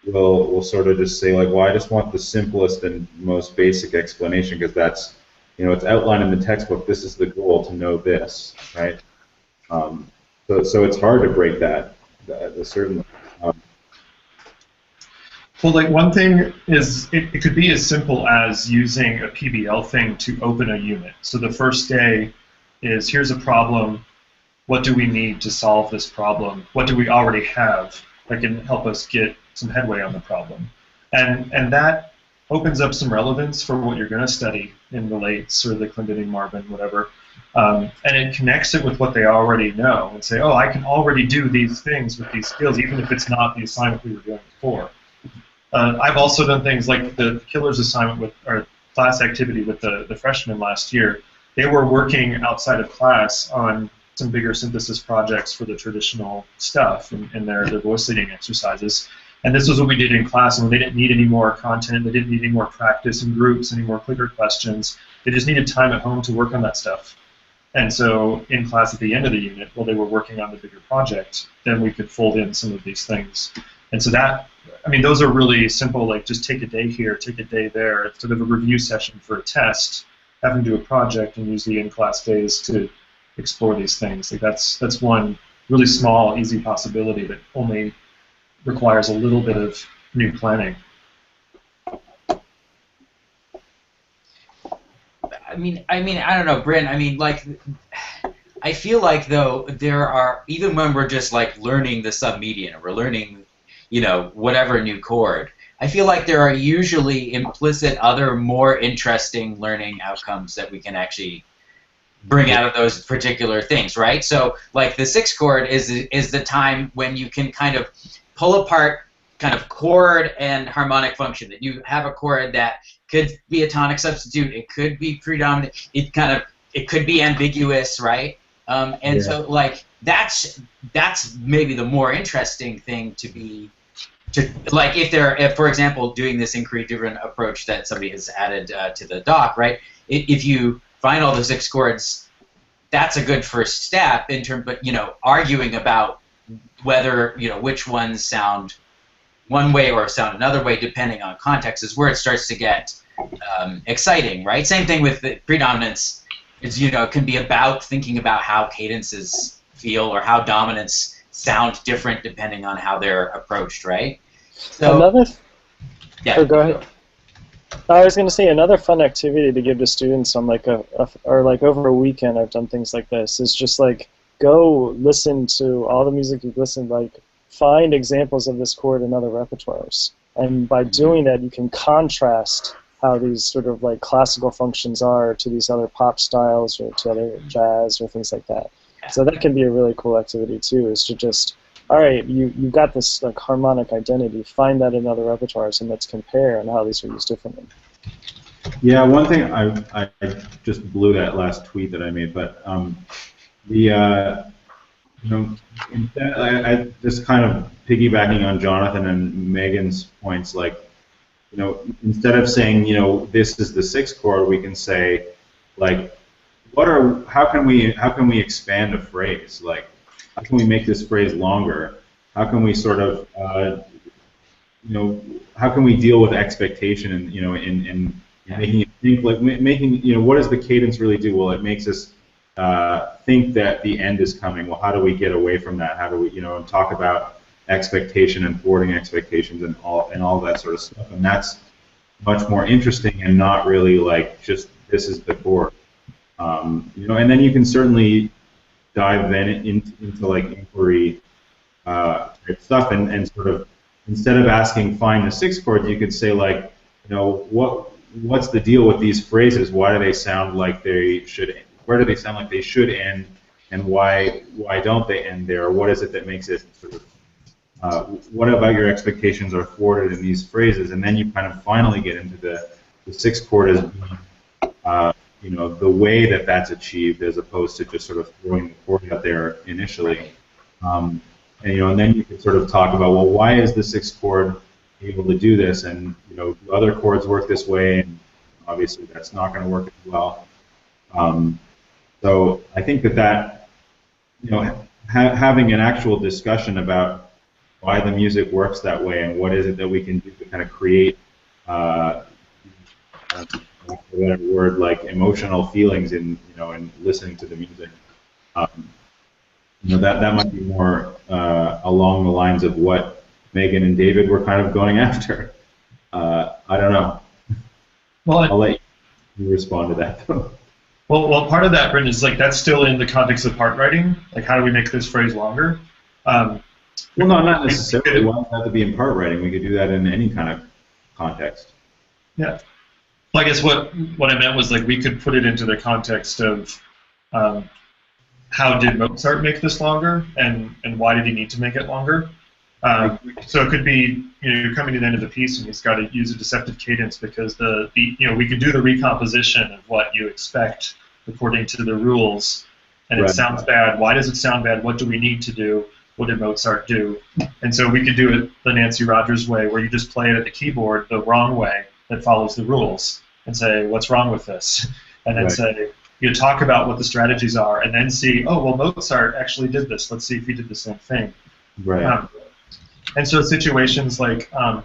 will sort of just say like, well, I just want the simplest and most basic explanation because that's, you know, it's outlined in the textbook. This is the goal, to know this, right? So it's hard to break that certainly. Well, like one thing is, it could be as simple as using a PBL thing to open a unit. So the first day is, here's a problem, what do we need to solve this problem? What do we already have that can help us get some headway on the problem? And that opens up some relevance for what you're going to study in the lates or the Clinton, Marvin, whatever. And it connects it with what they already know and say, oh, I can already do these things with these skills, even if it's not the assignment we were doing before. I've also done things like the Killers assignment with our class activity with the freshmen last year. They were working outside of class on some bigger synthesis projects for the traditional stuff and their voice leading exercises. And this was what we did in class, and when they didn't need any more content, they didn't need any more practice in groups, any more clicker questions, they just needed time at home to work on that stuff. And so in class at the end of the unit, while they were working on the bigger project, then we could fold in some of these things. And so that, I mean, those are really simple, like just take a day here, take a day there. It's sort of a review session for a test, have them do a project and use the in-class days to explore these things. Like that's one really small, easy possibility that only requires a little bit of new planning. I mean, I don't know, Bryn. I mean, like, I feel like though there are, even when we're just like learning the submedian, or we're learning, you know, whatever new chord, I feel like there are usually implicit other more interesting learning outcomes that we can actually bring out of those particular things, right? So, like the sixth chord is the time when you can kind of pull apart kind of chord and harmonic function. That you have a chord that could be a tonic substitute, it could be predominant, it could be ambiguous, right? And so like that's maybe the more interesting thing like if for example doing this inquiry-driven approach that somebody has added to the doc, right? If you find all the six chords, that's a good first step in terms, but you know, arguing about whether, you know, which ones sound one way or sound another way depending on context is where it starts to get exciting, right? Same thing with the predominance. Is, you know, it can be about thinking about how cadences feel or how dominants sound different depending on how they're approached, right? So Oh, go ahead. I was going to say another fun activity to give to students on like or like over a weekend. I've done things like this. Is just like go listen to all the music you've listened, like find examples of this chord in other repertoires, and by doing that you can contrast how these sort of like classical functions are to these other pop styles or to other jazz or things like that. So that can be a really cool activity too, is to just, all right, you got this like harmonic identity, find that in other repertoires and let's compare and how these are used differently. Yeah, one thing I just blew that last tweet that I made, but you know, I just kind of piggybacking on Jonathan and Megan's points, like, you know, instead of saying, you know, this is the sixth chord, we can say, like, how can we expand a phrase? Like, how can we make this phrase longer? How can we sort of, you know, how can we deal with expectation and, you know, in making it think, like, you know, what does the cadence really do? Well, it makes us think that the end is coming. Well, how do we get away from that? How do we, you know, talk about expectation and thwarting expectations and all that sort of stuff, and that's much more interesting and not really like just this is the chord, you know. And then you can certainly dive then into like inquiry type stuff and sort of, instead of asking find the sixth chord, you could say, like, you know, what's the deal with these phrases? Why do they sound like they should? Where do they sound like they should end? And why don't they end there? What is it that makes it sort of what about your expectations are thwarted in these phrases? And then you kind of finally get into the sixth chord as being, you know, the way that that's achieved, as opposed to just sort of throwing the chord out there initially. And you know, and then you can sort of talk about, well, why is the sixth chord able to do this? And you know, do other chords work this way? And obviously, that's not going to work as well. So I think that you know, having an actual discussion about why the music works that way and what is it that we can do to kind of create, whatever word, like emotional feelings in, you know, in listening to the music. You know, that might be more along the lines of what Megan and David were kind of going after. I don't know. Well, I'll let you respond to that though. Well, part of that, Brendan, is like that's still in the context of part writing. Like, how do we make this phrase longer? Well, no, not necessarily. Why does it have to be in part writing? We could do that in any kind of context. Yeah. Well, I guess what I meant was, like, we could put it into the context of how did Mozart make this longer, and why did he need to make it longer? So it could be, you know, you're coming to the end of the piece and he's got to use a deceptive cadence because you know, we could do the recomposition of what you expect according to the rules, and it sounds bad. Why does it sound bad? What do we need to do? What did Mozart do? And so we could do it the Nancy Rogers way, where you just play it at the keyboard the wrong way that follows the rules, and say, what's wrong with this? And then say, you talk about what the strategies are, and then see, oh, well, Mozart actually did this. Let's see if he did the same thing. Right. And so situations like, I'm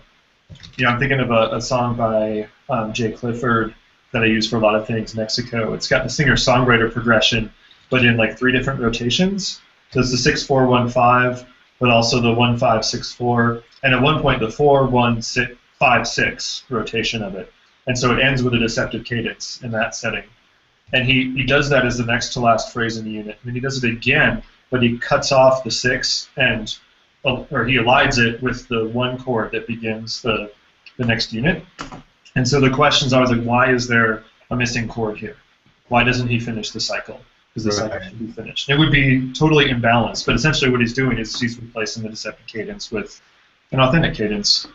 thinking of a song by Jay Clifford that I use for a lot of things, Mexico. It's got the singer-songwriter progression, but in like 3 different rotations. So it's the 6-4-1-5, but also the 1-5-6-4, and at one point the 4-1-5-6 rotation of it. And so it ends with a deceptive cadence in that setting. And he does that as the next to last phrase in the unit. And then he does it again, but he cuts off the 6 or he elides it with the 1 chord that begins the next unit. And so the question's always like, why is there a missing chord here? Why doesn't he finish the cycle? Because the cycle should be finished. It would be totally imbalanced, but essentially what he's doing is he's replacing the deceptive cadence with an authentic cadence,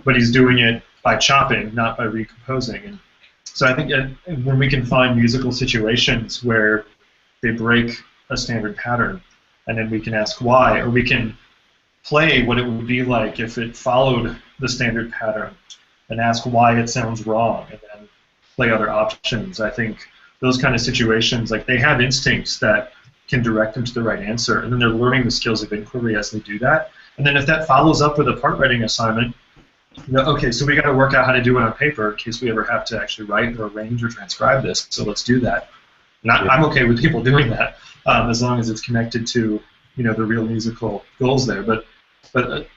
but he's doing it by chopping, not by recomposing. And so I think when we can find musical situations where they break a standard pattern, and then we can ask why, or we can play what it would be like if it followed the standard pattern and ask why it sounds wrong, and then play other options. I think those kind of situations, like, they have instincts that can direct them to the right answer, and then they're learning the skills of inquiry as they do that. And then if that follows up with a part writing assignment, okay, so we got to work out how to do it on paper in case we ever have to actually write or arrange or transcribe this, so let's do that. And I'm okay with people doing that, as long as it's connected to, the real musical goals there. But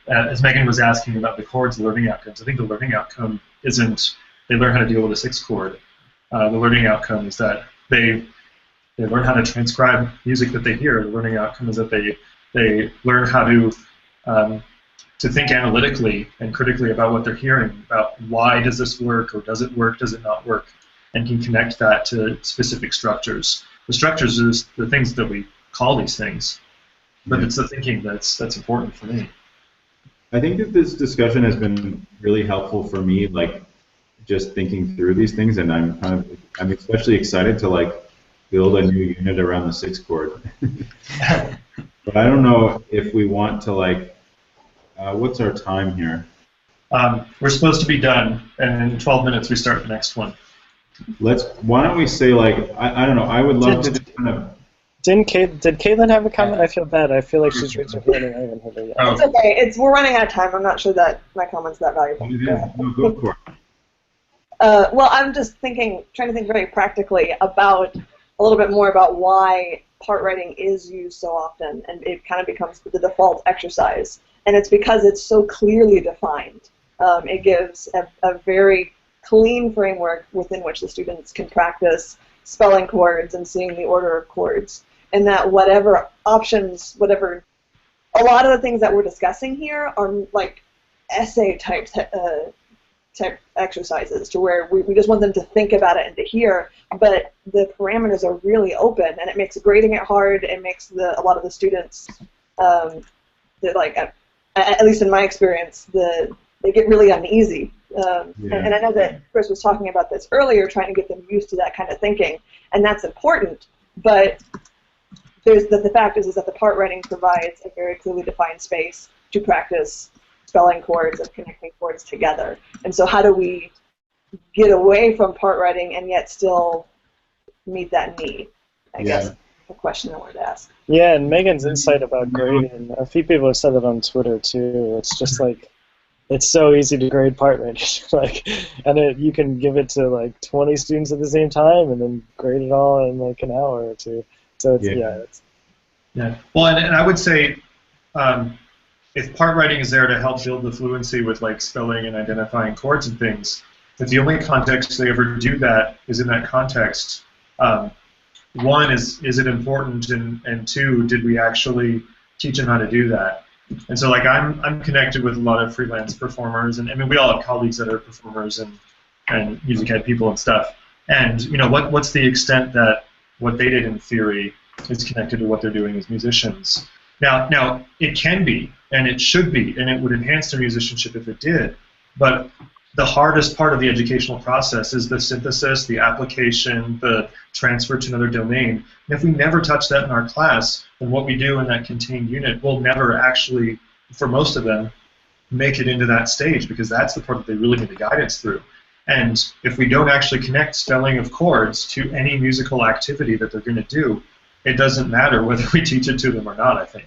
as Megan was asking about the chords, learning outcomes, I think the learning outcome isn't they learn how to deal with a 6 chord. The learning outcome is that they learn how to transcribe music that they hear. The learning outcome is that they learn how to think analytically and critically about what they're hearing, about why does this work, or does it work, does it not work, and can connect that to specific structures. The structures is the things that we call these things, but it's the thinking that's important for me. I think that this discussion has been really helpful for me, like, just thinking through these things, and I'm especially excited to build a new unit around the 6 chord. But I don't know if we want to what's our time here? We're supposed to be done, and in 12 minutes we start the next one. Why don't we say I don't know. I would love to just kind of. Did Caitlin have a comment? I feel bad. I feel like she's raised her hand and I haven't heard her yet. It's okay. We're running out of time. I'm not sure that my comment's that valuable. Go for it. Well, I'm just trying to think very practically about a little bit more about why part writing is used so often, and it kind of becomes the default exercise. And it's because it's so clearly defined. It gives a very clean framework within which the students can practice spelling chords and seeing the order of chords. And that whatever options, a lot of the things that we're discussing here are like essay type exercises, to where we just want them to think about it and to hear, but the parameters are really open, and it makes grading it hard. It makes a lot of the students, at least in my experience, they get really uneasy. And I know that Chris was talking about this earlier, trying to get them used to that kind of thinking, and that's important. But the fact is that the part writing provides a very clearly defined space to practice spelling chords and connecting chords together. And so how do we get away from part writing and yet still meet that need? I guess the question I wanted to ask. Yeah, and Megan's insight about grading, a few people have said it on Twitter too. It's just it's so easy to grade part writing, you can give it to 20 students at the same time and then grade it all in an hour or two. So it's Well, and I would say, if part writing is there to help build the fluency with spelling and identifying chords and things, if the only context they ever do that is in that context, one, is it important, and two, did we actually teach them how to do that? And so I'm connected with a lot of freelance performers, and I mean we all have colleagues that are performers and music ed people and stuff. And what's the extent that what they did in theory is connected to what they're doing as musicians? Now it can be, and it should be, and it would enhance their musicianship if it did. But the hardest part of the educational process is the synthesis, the application, the transfer to another domain. And if we never touch that in our class, then what we do in that contained unit will never actually, for most of them, make it into that stage, because that's the part that they really need the guidance through. And if we don't actually connect spelling of chords to any musical activity that they're going to do, it doesn't matter whether we teach it to them or not, I think.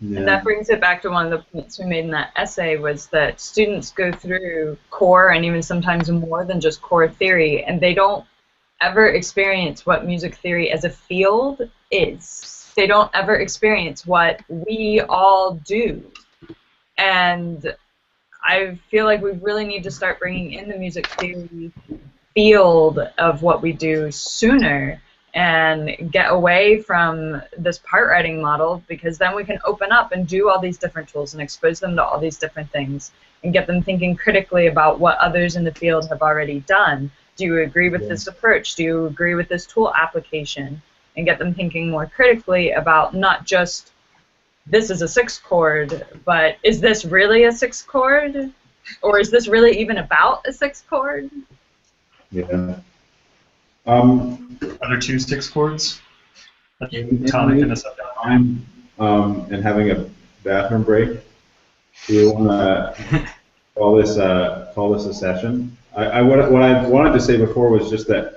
Yeah. And that brings it back to one of the points we made in that essay, was that students go through core and even sometimes more than just core theory, and they don't ever experience what music theory as a field is. They don't ever experience what we all do. And I feel like we really need to start bringing in the music theory field of what we do sooner and get away from this part writing model, because then we can open up and do all these different tools and expose them to all these different things and get them thinking critically about what others in the field have already done. Do you agree with this approach? Do you agree with this tool application? And get them thinking more critically about not just this is a 6 chord, but is this really a 6 chord? Or is this really even about a 6 chord? Yeah. Are there 2 6 chords? A tonic and a subdominant. And having a bathroom break. Do you want to call this a session? What I wanted to say before was just that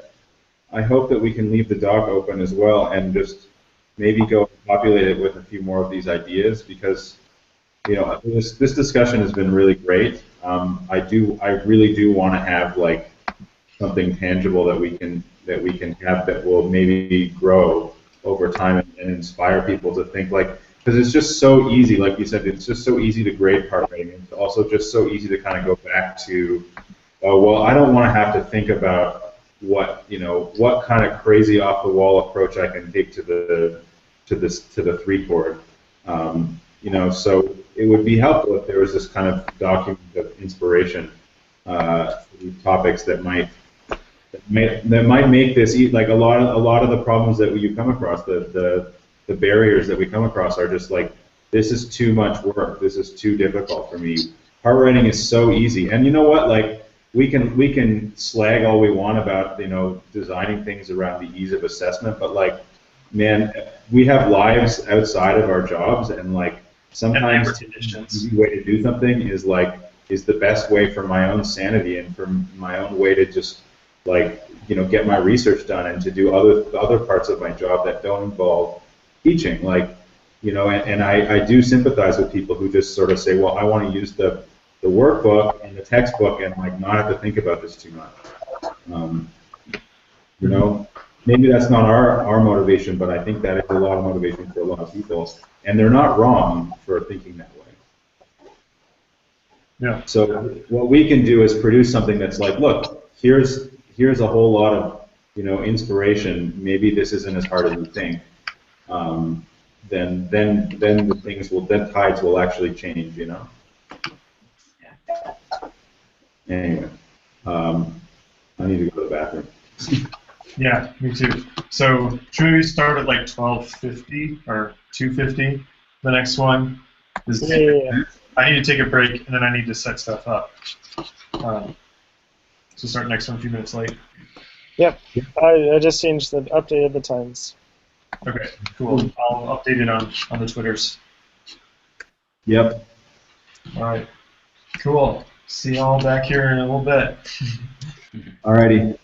I hope that we can leave the doc open as well and just maybe go populate it with a few more of these ideas, because this discussion has been really great. I really do want to have like something tangible that we can have that will maybe grow over time and inspire people to think, like, because it's just so easy, like you said, it's just so easy to grade part writing. It's also just so easy to kind of go back to, well, I don't want to have to think about what kind of crazy off the wall approach I can take to the 3 chord. So it would be helpful if there was this kind of document of inspiration for these topics that might make this, like a lot of the problems that you come across, the barriers that we come across are just like, this is too much work, this is too difficult for me. Part writing is so easy, and you know what, like we can slag all we want about designing things around the ease of assessment, but like, man, we have lives outside of our jobs, and like sometimes the easy way to do something is the best way for my own sanity and for my own way to just like get my research done and to do other parts of my job that don't involve teaching, like and I do sympathize with people who just sort of say, well, I want to use the workbook and the textbook and like not have to think about this too much. Maybe that's not our motivation, but I think that is a lot of motivation for a lot of people, and they're not wrong for thinking that way. Yeah. So what we can do is produce something that's like, look, here's a whole lot of inspiration. Maybe this isn't as hard as you think. Then the tides will actually change. Anyway, I need to go to the bathroom. Yeah, me too. So should we start at like 12:50 or 2:50? The next one is. Yeah. I need to take a break, and then I need to set stuff up. So start next one a few minutes late. Yep. I just updated the times. Okay, cool. I'll update it on the Twitters. Yep. All right. Cool. See y'all back here in a little bit. Alrighty.